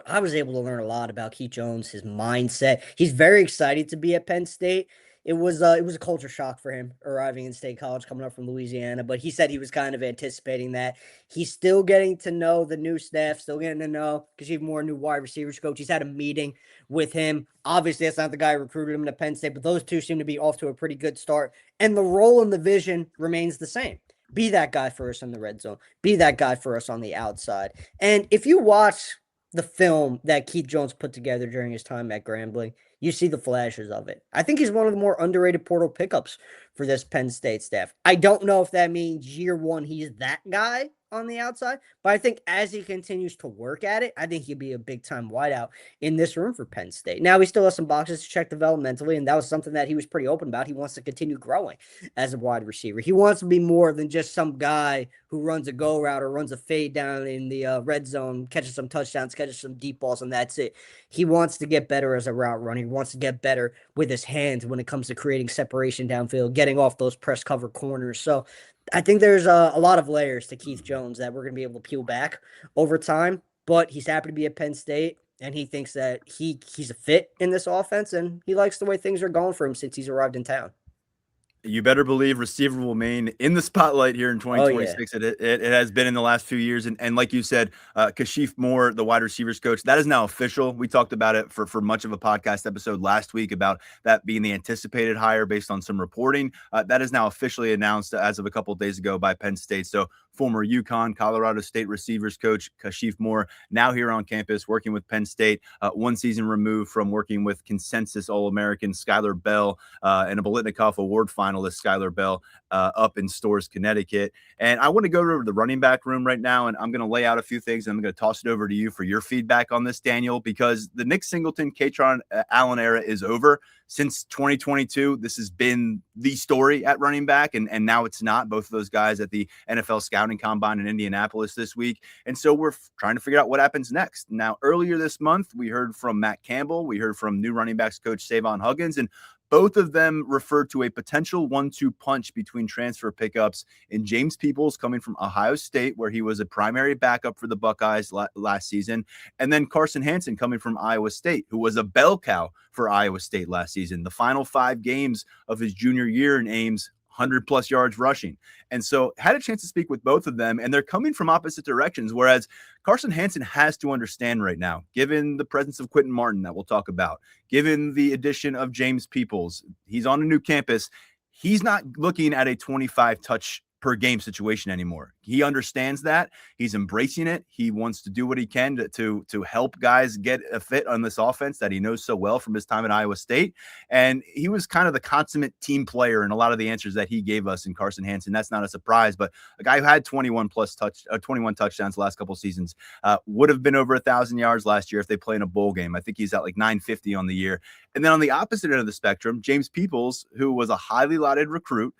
I was able to learn a lot about Keith Jones, his mindset. He's very excited to be at Penn State. It was a culture shock for him arriving in State College, coming up from Louisiana, but he said he was kind of anticipating that. He's still getting to know the new staff, still getting to know Kashif Moore, new wide receivers coach. He's had a meeting with him. Obviously, that's not the guy who recruited him to Penn State, but those two seem to be off to a pretty good start. And the role and the vision remains the same. Be that guy for us in the red zone. Be that guy for us on the outside. And if you watch the film that Keith Jones put together during his time at Grambling, you see the flashes of it. I think he's one of the more underrated portal pickups for this Penn State staff. I don't know if that means year one he's that guy on the outside, but I think as he continues to work at it, I think he'll be a big-time wideout in this room for Penn State. Now, he still has some boxes to check developmentally, and that was something that he was pretty open about. He wants to continue growing as a wide receiver. He wants to be more than just some guy who runs a go route or runs a fade down in the red zone, catches some touchdowns, catches some deep balls, and that's it. He wants to get better as a route runner. He wants to get better with his hands when it comes to creating separation downfield, getting off those press cover corners. So I think there's a lot of layers to Keith Jones that we're going to be able to peel back over time, but he's happy to be at Penn State, and he thinks that he's a fit in this offense, and he likes the way things are going for him since he's arrived in town. You better believe receiver will remain in the spotlight here in 2026. It has been in the last few years. And like you said, Kashif Moore, the wide receivers coach, that is now official. We talked about it for much of a podcast episode last week about that being the anticipated hire based on some reporting. That is now officially announced as of a couple of days ago by Penn State. So former UConn, Colorado State receivers coach Kashif Moore, now here on campus working with Penn State, one season removed from working with consensus All-American Skylar Bell and a Bolitnikoff Award finalist Skylar Bell up in Storrs, Connecticut. And I want to go over the running back room right now, and I'm going to lay out a few things. And I'm going to toss it over to you for your feedback on this, Daniel, because the Nick Singleton, Katron Allen era is over. Since 2022, this has been the story at running back, and now it's not. Both of those guys at the NFL Scouting Combine in Indianapolis this week. And so we're trying to figure out what happens next. Now, earlier this month, we heard from Matt Campbell. We heard from new running backs coach Savon Huggins, and both of them referred to a potential 1-2 punch between transfer pickups in James Peoples coming from Ohio State, where he was a primary backup for the Buckeyes last season, and then Carson Hansen coming from Iowa State, who was a bell cow for Iowa State last season. The final 5 games of his junior year in Ames, 100-plus yards rushing. And so had a chance to speak with both of them, and they're coming from opposite directions, whereas Carson Hansen has to understand right now, given the presence of Quinton Martin that we'll talk about, given the addition of James Peoples, he's on a new campus, he's not looking at a 25-touch per game situation anymore. He understands that. He's embracing it. He wants to do what he can to help guys get a fit on this offense that he knows so well from his time at Iowa State. And he was kind of the consummate team player in a lot of the answers that he gave us in Carson Hansen. That's not a surprise, but a guy who had 21 touchdowns the last couple seasons would have been over 1,000 yards last year if they play in a bowl game. I think he's at like 950 on the year. And then on the opposite end of the spectrum, James Peoples, who was a highly lauded recruit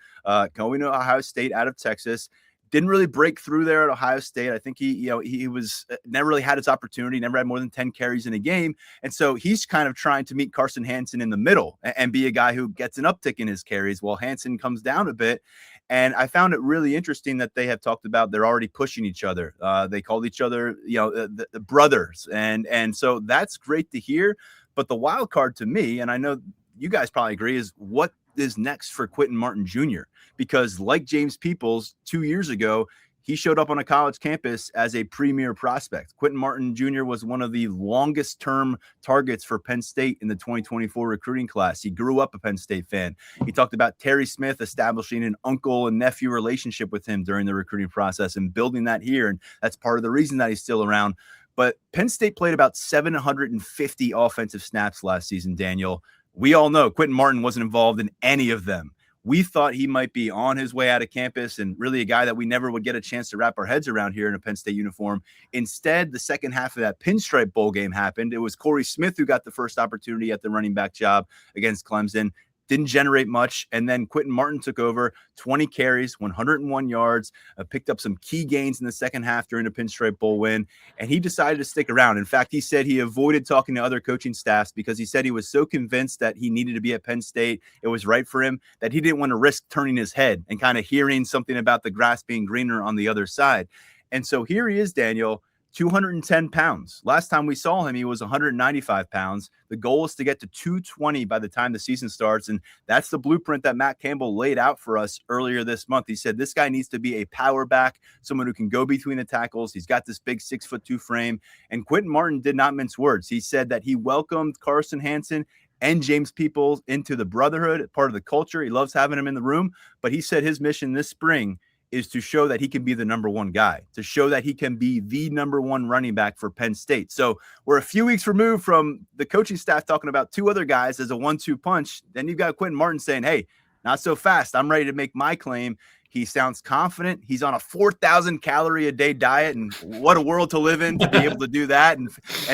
going to Ohio State out of Texas, didn't really break through there at Ohio State. I think he was never really had his opportunity, never had more than 10 carries in a game. And so he's kind of trying to meet Carson Hansen in the middle and be a guy who gets an uptick in his carries while Hansen comes down a bit. And I found it really interesting that they have talked about they're already pushing each other. They called each other, the brothers. And so that's great to hear. But the wild card to me, and I know you guys probably agree, is what is next for Quinton Martin Jr. Because like James Peoples 2 years ago, he showed up on a college campus as a premier prospect. Quinton Martin Jr. was one of the longest term targets for Penn State in the 2024 recruiting class. He grew up a Penn State fan. He talked about Terry Smith establishing an uncle and nephew relationship with him during the recruiting process and building that here. And that's part of the reason that he's still around. But Penn State played about 750 offensive snaps last season, Daniel. We all know Quinton Martin wasn't involved in any of them. We thought he might be on his way out of campus and really a guy that we never would get a chance to wrap our heads around here in a Penn State uniform. Instead, the second half of that Pinstripe Bowl game happened. It was Corey Smith who got the first opportunity at the running back job against Clemson. Didn't generate much. And then Quinton Martin took over, 20 carries, 101 yards, picked up some key gains in the second half during the Pinstripe Bowl win. And he decided to stick around. In fact, he said he avoided talking to other coaching staffs because he said he was so convinced that he needed to be at Penn State. It was right for him that he didn't want to risk turning his head and kind of hearing something about the grass being greener on the other side. And so here he is, Daniel, 210 pounds. Last time we saw him, he was 195 pounds. The goal is to get to 220 by the time the season starts. And that's the blueprint that Matt Campbell laid out for us earlier this month. He said, this guy needs to be a power back, someone who can go between the tackles. He's got this big 6'2" frame. And Quinton Martin did not mince words. He said that he welcomed Carson Hansen and James Peoples into the brotherhood, part of the culture. He loves having him in the room. But he said his mission this spring is to show that he can be the number one guy, to show that he can be the number one running back for Penn State. So we're a few weeks removed from the coaching staff talking about two other guys as a 1-2 punch. Then you've got Quinton Martin saying, hey, not so fast. I'm ready to make my claim. He sounds confident. He's on a 4,000 calorie a day diet, and what a world to live in to be able to do that and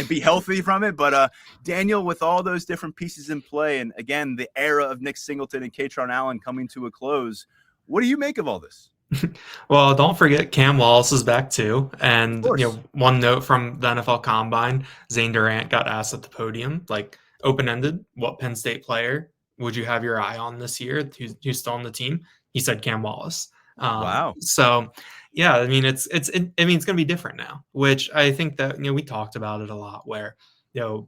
be healthy from it. But Daniel, with all those different pieces in play, and again, the era of Nick Singleton and Katron Allen coming to a close, what do you make of all this? Well, don't forget Cam Wallace is back too. And one note from the NFL Combine, Zane Durant got asked at the podium, like open-ended, what Penn State player would you have your eye on this year who's still on the team? He said Cam Wallace. Wow. So yeah, I mean it's going to be different now, which I think that we talked about it a lot where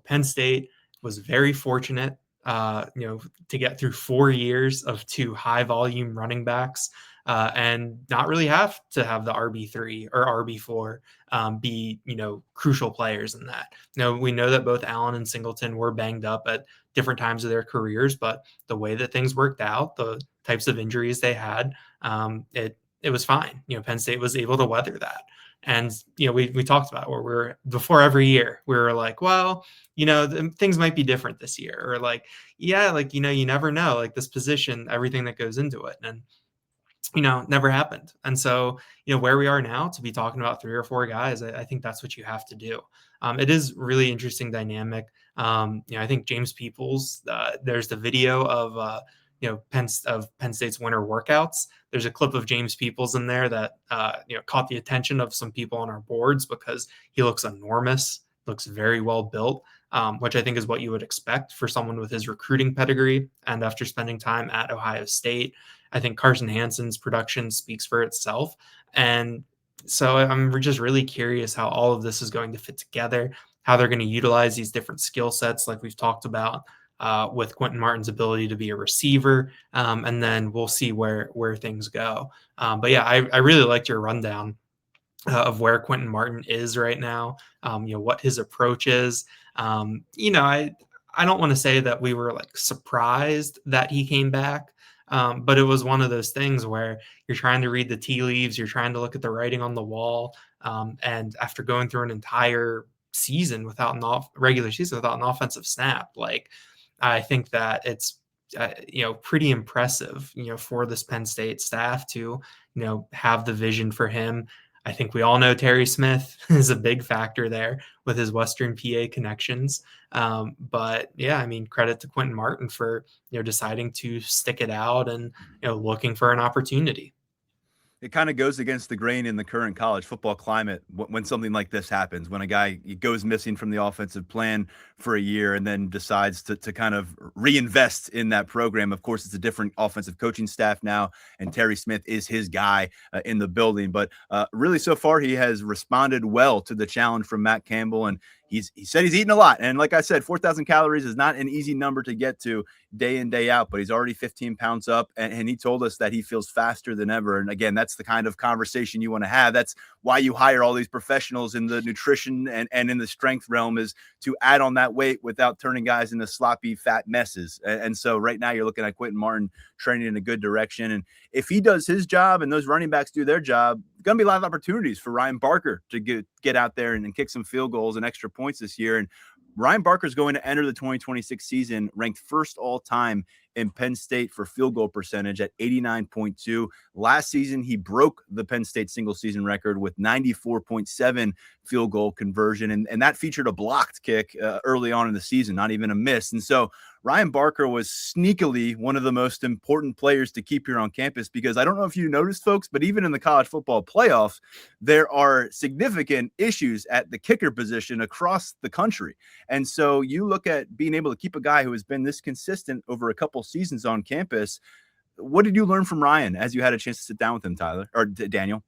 Penn State was very fortunate to get through 4 years of two high volume running backs. And not really have to have the RB3 or RB4 be, crucial players in that. We know that both Allen and Singleton were banged up at different times of their careers, but the way that things worked out, the types of injuries they had, it was fine. Penn State was able to weather that. And, we talked about where before every year, we were like, well, things might be different this year, or like, yeah, like, you never know, like this position, everything that goes into it. And never happened. And so, where we are now to be talking about 3 or 4 guys, I think that's what you have to do. It is really interesting dynamic. I think James Peoples, there's the video of, Penn State's winter workouts. There's a clip of James Peoples in there that, caught the attention of some people on our boards because he looks enormous, looks very well built, which I think is what you would expect for someone with his recruiting pedigree. And after spending time at Ohio State, I think Carson Hansen's production speaks for itself. And so I'm just really curious how all of this is going to fit together, how they're going to utilize these different skill sets like we've talked about with Quinton Martin's ability to be a receiver. And then we'll see where things go. But yeah, I really liked your rundown of where Quinton Martin is right now, what his approach is. I don't want to say that we were like surprised that he came back. But it was one of those things where you're trying to read the tea leaves, you're trying to look at the writing on the wall. And after going through an entire season without regular season without an offensive snap, like I think that it's pretty impressive, for this Penn State staff to, have the vision for him. I think we all know Terry Smith is a big factor there with his Western PA connections. But yeah, I mean, credit to Quinton Martin for, deciding to stick it out and, looking for an opportunity. It kind of goes against the grain in the current college football climate when something like this happens, when a guy goes missing from the offensive plan for a year and then decides to kind of reinvest in that program. Of course, it's a different offensive coaching staff now, and Terry Smith is his guy in the building. But really, so far, he has responded well to the challenge from Matt Campbell, and he said he's eaten a lot. And like I said, 4,000 calories is not an easy number to get to day in, day out, but he's already 15 pounds up. And he told us that he feels faster than ever. And again, that's the kind of conversation you want to have. That's why you hire all these professionals in the nutrition and in the strength realm, is to add on that weight without turning guys into sloppy, fat messes. And so right now you're looking at Quinton Martin trending in a good direction. And if he does his job and those running backs do their job, going to be a lot of opportunities for Ryan Barker to get out there and kick some field goals and extra points this year. And Ryan Barker is going to enter the 2026 season ranked first all time in Penn State for field goal percentage at 89.2. Last season, he broke the Penn State single season record with 94.7 field goal conversion. And that featured a blocked kick early on in the season, not even a miss. And so Ryan Barker was sneakily one of the most important players to keep here on campus, because I don't know if you noticed, folks, but even in the college football playoffs, there are significant issues at the kicker position across the country. And so you look at being able to keep a guy who has been this consistent over a couple seasons on campus. What did you learn from Ryan as you had a chance to sit down with him, Tyler, or Daniel?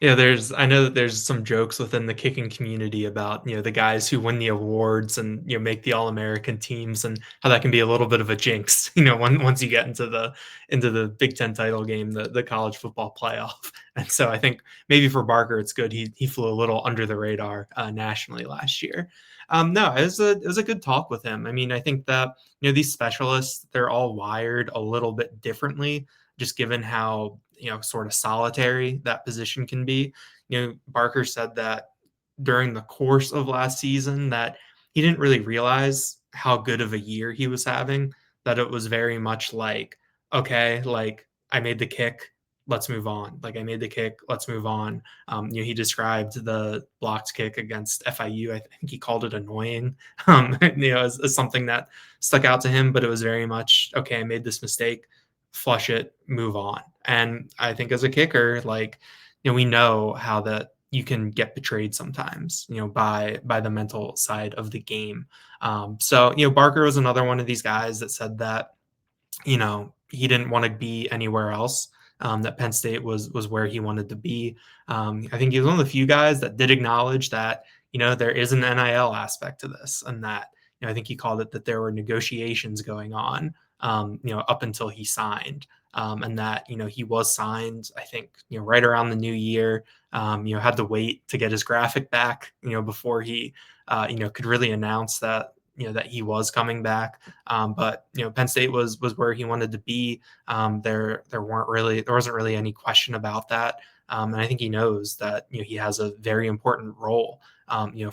Yeah, I know that there's some jokes within the kicking community about, the guys who win the awards and, make the All-American teams, and how that can be a little bit of a jinx, once you get into the Big Ten title game, the college football playoff. And so I think maybe for Barker, it's good. He flew a little under the radar nationally last year. No, it was a good talk with him. I mean, I think that, these specialists, they're all wired a little bit differently, just given how, sort of solitary that position can be. Barker said that during the course of last season that he didn't really realize how good of a year he was having, that it was very much like, okay, like I made the kick, let's move on. Like I made the kick, let's move on. He described the blocked kick against FIU. I think he called it annoying, as something that stuck out to him, but it was very much, okay, I made this mistake, flush it, move on. And I think as a kicker, like, we know how that you can get betrayed sometimes, by the mental side of the game. So Barker was another one of these guys that said that, he didn't want to be anywhere else. That Penn State was where he wanted to be. I think he was one of the few guys that did acknowledge that, there is an NIL aspect to this, and that, I think he called it that there were negotiations going on, up until he signed. And that, he was signed, I think, right around the new year, had to wait to get his graphic back, before he, could really announce that, that he was coming back. But, Penn State was where he wanted to be. There wasn't really any question about that. And I think he knows that, he has a very important role,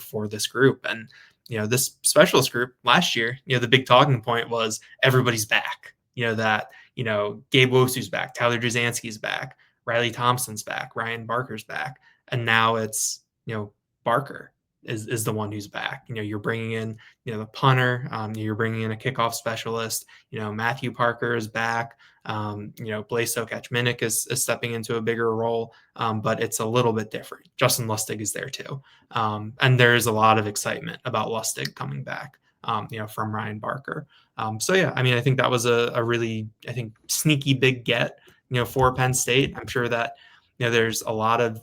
for this group. And, this specialist group last year, the big talking point was everybody's back, that, Gabe Wosu's back, Tyler Jazansky's back, Riley Thompson's back, Ryan Barker's back. And now it's, Barker is the one who's back. You're bringing in, the punter, you're bringing in a kickoff specialist, Matthew Parker is back. Blaise Okachminnik is stepping into a bigger role, but it's a little bit different. Justin Lustig is there too. And there's a lot of excitement about Lustig coming back, from Ryan Barker. So yeah, I mean, I think that was a really, I think, sneaky big get, for Penn State. I'm sure that, there's a lot of,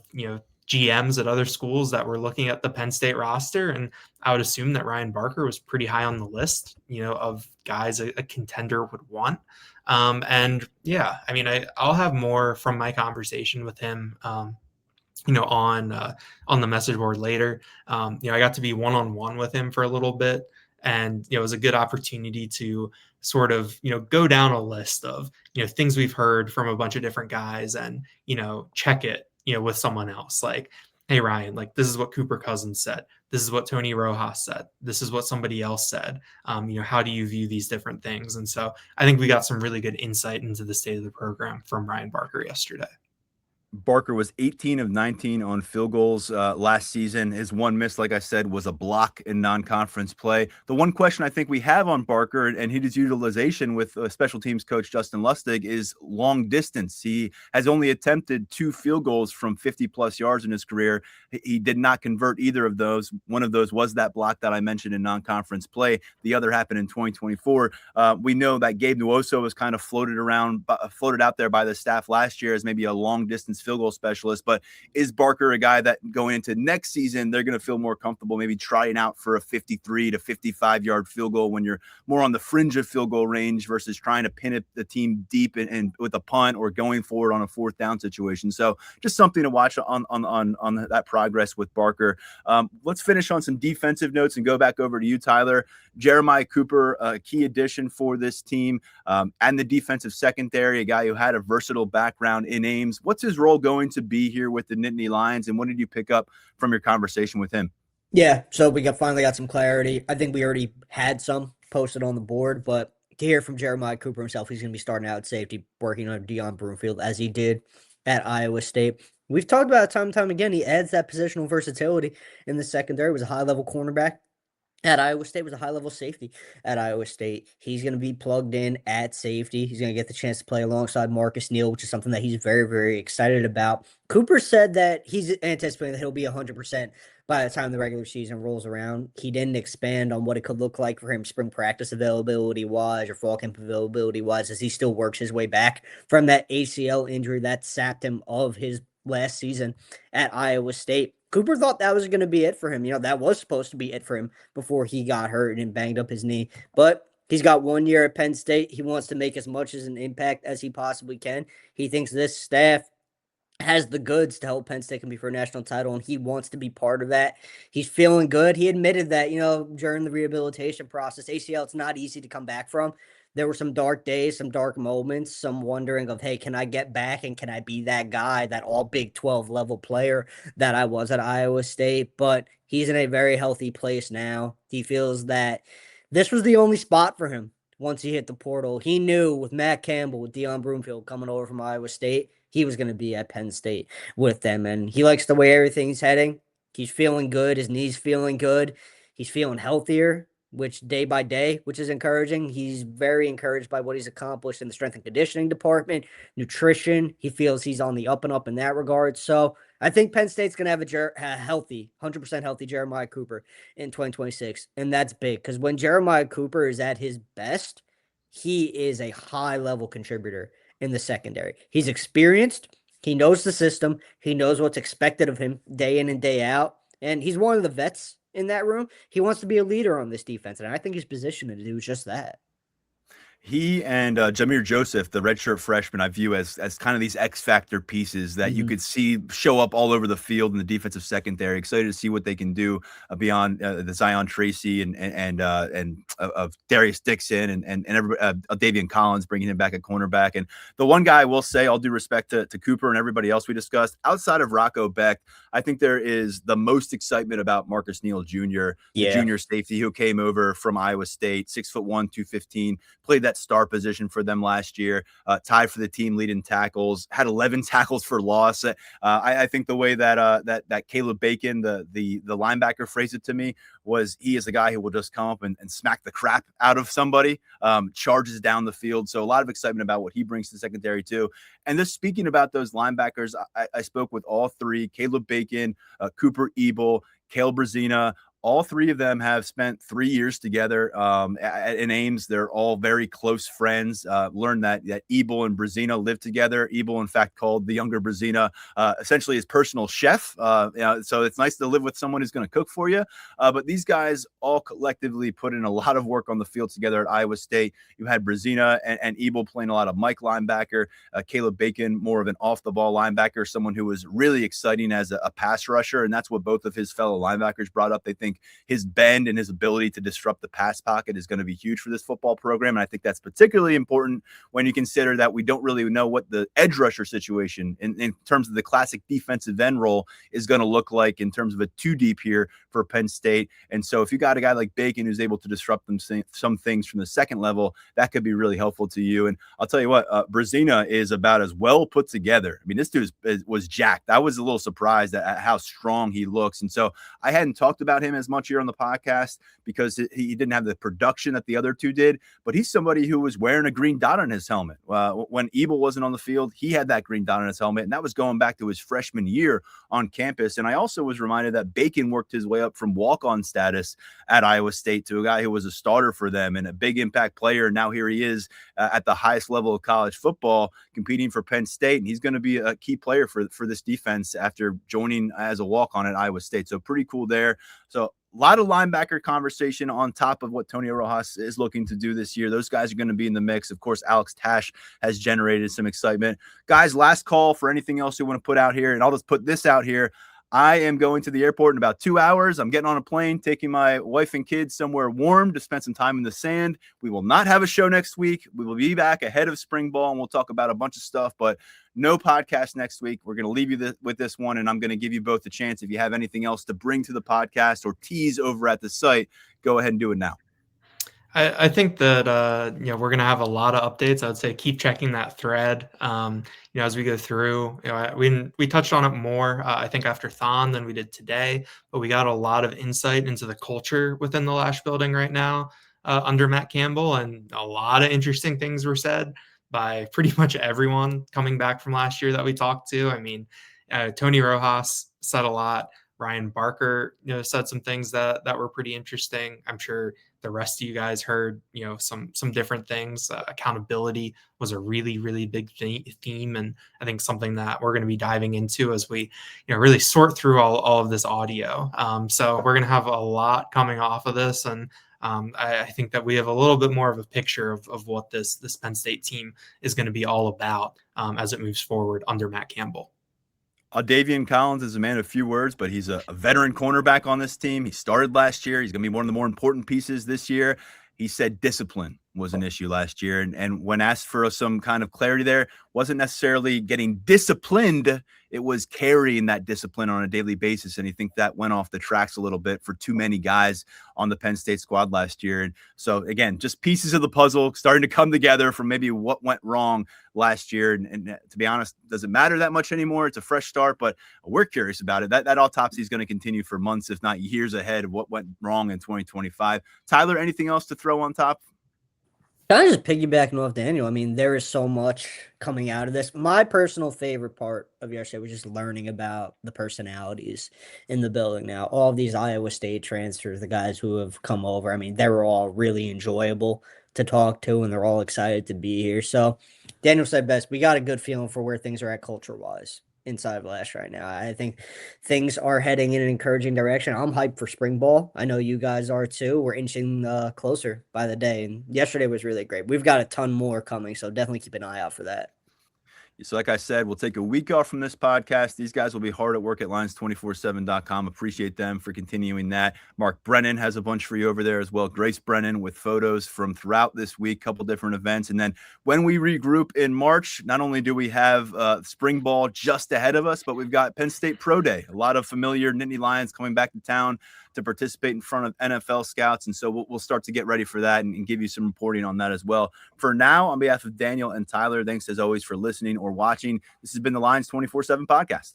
GMs at other schools that were looking at the Penn State roster, and I would assume that Ryan Barker was pretty high on the list, of guys a contender would want. And yeah, I mean, I'll have more from my conversation with him, on the message board later. I got to be one-on-one with him for a little bit, and it was a good opportunity to sort of go down a list of things we've heard from a bunch of different guys, and check it with someone else, like, hey Ryan, like, this is what Cooper Cousins said, this is what Tony Rojas said, this is what somebody else said. How do you view these different things? And so I think we got some really good insight into the state of the program from Ryan Barker yesterday. Barker was 18 of 19 on field goals last season. His one miss, like I said, was a block in non-conference play. The one question I think we have on Barker and his utilization with special teams coach Justin Lustig is long distance. He has only attempted 2 field goals from 50-plus yards in his career. He did not convert either of those. One of those was that block that I mentioned in non-conference play. The other happened in 2024. We know that Gabe Nwosu was kind of floated out there by the staff last year as maybe a long distance field goal specialist, but is Barker a guy that going into next season, they're going to feel more comfortable maybe trying out for a 53 to 55 yard field goal when you're more on the fringe of field goal range versus trying to pin it the team deep and with a punt or going forward on a 4th down situation. So just something to watch on that progress with Barker. Let's finish on some defensive notes and go back over to you, Tyler. Jeremiah Cooper, a key addition for this team, and the defensive secondary, a guy who had a versatile background in Ames. What's his role going to be here with the Nittany Lions, and what did you pick up from your conversation with him? Yeah, so we finally got some clarity. I think we already had some posted on the board, but to hear from Jeremiah Cooper himself, he's going to be starting out at safety, working on Deion Broomfield as he did at Iowa State. We've talked about it time and time again. He adds that positional versatility in the secondary. He was a high-level cornerback at Iowa State, was a high-level safety at Iowa State. He's going to be plugged in at safety. He's going to get the chance to play alongside Marcus Neal, which is something that he's very, very excited about. Cooper said that he's anticipating that he'll be 100% by the time the regular season rolls around. He didn't expand on what it could look like for him spring practice availability-wise or fall camp availability-wise, as he still works his way back from that ACL injury that sapped him of his last season at Iowa State. Cooper thought that was going to be it for him. That was supposed to be it for him before he got hurt and banged up his knee. But he's got 1 year at Penn State. He wants to make as much as an impact as he possibly can. He thinks this staff has the goods to help Penn State compete for a national title, and he wants to be part of that. He's feeling good. He admitted that, during the rehabilitation process, ACL, it's not easy to come back from. There were some dark days, some dark moments, some wondering of, hey, can I get back and can I be that guy, that all Big 12 level player that I was at Iowa State? But he's in a very healthy place now. He feels that this was the only spot for him once he hit the portal. He knew with Matt Campbell, with Deion Broomfield coming over from Iowa State, he was going to be at Penn State with them. And he likes the way everything's heading. He's feeling good. His knee's feeling good. He's feeling healthier, which day by day, which is encouraging. He's very encouraged by what he's accomplished in the strength and conditioning department, nutrition. He feels he's on the up and up in that regard. So I think Penn State's going to have a healthy, 100% healthy Jeremiah Cooper in 2026. And that's big because when Jeremiah Cooper is at his best, he is a high-level contributor in the secondary. He's experienced. He knows the system. He knows what's expected of him day in and day out. And he's one of the vets in that room. He wants to be a leader on this defense. And I think he's positioned to do just that. He and Jameer Joseph, the redshirt freshman, I view as kind of these X factor pieces that you could see show up all over the field in the defensive secondary. Excited to see what they can do beyond the Zion Tracy and of Darius Dixon and everybody, Davian Collins, bringing him back at cornerback. And the one guy I will say, all due respect to Cooper and everybody else we discussed, outside of Rocco Becht, I think there is the most excitement about Marcus Neal Jr., the junior safety who came over from Iowa State, 6'1", 215, played that star position for them last year, tied for the team lead in tackles, had 11 tackles for loss. I think the way that Caleb Bacon, the linebacker, phrased it to me was he is a guy who will just come up and smack the crap out of somebody, charges down the field. So a lot of excitement about what he brings to the secondary too. And just speaking about those linebackers, I spoke with all three: Caleb Bacon, Cooper Ebel, Cale Brazina. All three of them have spent 3 years together in Ames. They're all very close friends. Learned that Ebel and Brazina lived together. Ebel, in fact, called the younger Brazina essentially his personal chef. So it's nice to live with someone who's going to cook for you. But these guys all collectively put in a lot of work on the field together at Iowa State. You had Brazina and Ebel playing a lot of Mike linebacker. Caleb Bacon, more of an off-the-ball linebacker, someone who was really exciting as a pass rusher. And that's what both of his fellow linebackers brought up. They think his bend and his ability to disrupt the pass pocket is going to be huge for this football program. And I think that's particularly important when you consider that we don't really know what the edge rusher situation in terms of the classic defensive end role is going to look like in terms of a two deep here for Penn State. And so if you got a guy like Bacon who's able to disrupt some things from the second level, that could be really helpful to you. And I'll tell you what, Brazina is about as well put together. I mean, this dude was jacked. I was a little surprised at how strong he looks. And so I hadn't talked about him as much here on the podcast because he didn't have the production that the other two did, but he's somebody who was wearing a green dot on his helmet. When Ebel wasn't on the field, he had that green dot on his helmet, and that was going back to his freshman year on campus. And I also was reminded that Bacon worked his way up from walk-on status at Iowa State to a guy who was a starter for them and a big impact player. Now here he is at the highest level of college football competing for Penn State, and he's going to be a key player for this defense after joining as a walk-on at Iowa State. So pretty cool there. So a lot of linebacker conversation on top of what Tony Rojas is looking to do this year. Those guys are going to be in the mix. Of course, Alex Tash has generated some excitement. Guys, last call for anything else you want to put out here, and I'll just put this out here. I am going to the airport in about 2 hours. I'm getting on a plane, taking my wife and kids somewhere warm to spend some time in the sand. We will not have a show next week. We will be back ahead of spring ball, and we'll talk about a bunch of stuff, but no podcast next week. We're going to leave you with this one, and I'm going to give you both a chance. If you have anything else to bring to the podcast or tease over at the site, go ahead and do it now. I think that we're going to have a lot of updates. I would say keep checking that thread. As we go through, we touched on it more, I think, after Thon than we did today, but we got a lot of insight into the culture within the Lash building right now under Matt Campbell, and a lot of interesting things were said by pretty much everyone coming back from last year that we talked to. I mean, Tony Rojas said a lot. Ryan Barker, said some things that were pretty interesting. I'm sure the rest of you guys heard, some different things. Accountability was a really, really big theme, and I think something that we're going to be diving into as we, really sort through all of this audio. So we're going to have a lot coming off of this, and I think that we have a little bit more of a picture of what this Penn State team is going to be all about as it moves forward under Matt Campbell. Davian Collins is a man of few words, but he's a veteran cornerback on this team. He started last year. He's going to be one of the more important pieces this year. He said discipline was an issue last year. And when asked for some kind of clarity there, wasn't necessarily getting disciplined. It was carrying that discipline on a daily basis. And I think that went off the tracks a little bit for too many guys on the Penn State squad last year. And so, again, just pieces of the puzzle starting to come together from maybe what went wrong last year. And to be honest, doesn't matter that much anymore. It's a fresh start, but we're curious about it. That autopsy is going to continue for months, if not years ahead, of what went wrong in 2025. Tyler, anything else to throw on top? Kind of just piggybacking off Daniel. I mean, there is so much coming out of this. My personal favorite part of yesterday was just learning about the personalities in the building now. All of these Iowa State transfers, the guys who have come over, I mean, they were all really enjoyable to talk to, and they're all excited to be here. So Daniel said best, we got a good feeling for where things are at culture-wise inside of Lash right now. I think things are heading in an encouraging direction. I'm hyped for spring ball. I know you guys are too. We're inching closer by the day, and yesterday was really great. We've got a ton more coming, so definitely keep an eye out for that. So like I said, we'll take a week off from this podcast. These guys will be hard at work at Lions247.com. Appreciate them for continuing that. Mark Brennan has a bunch for you over there as well. Grace Brennan with photos from throughout this week, couple different events. And then when we regroup in March, not only do we have spring ball just ahead of us, but we've got Penn State Pro Day. A lot of familiar Nittany Lions coming back to town to participate in front of NFL scouts. And so we'll start to get ready for that and give you some reporting on that as well. For now, on behalf of Daniel and Tyler, thanks as always for listening or watching. This has been the Lions 24/7 podcast.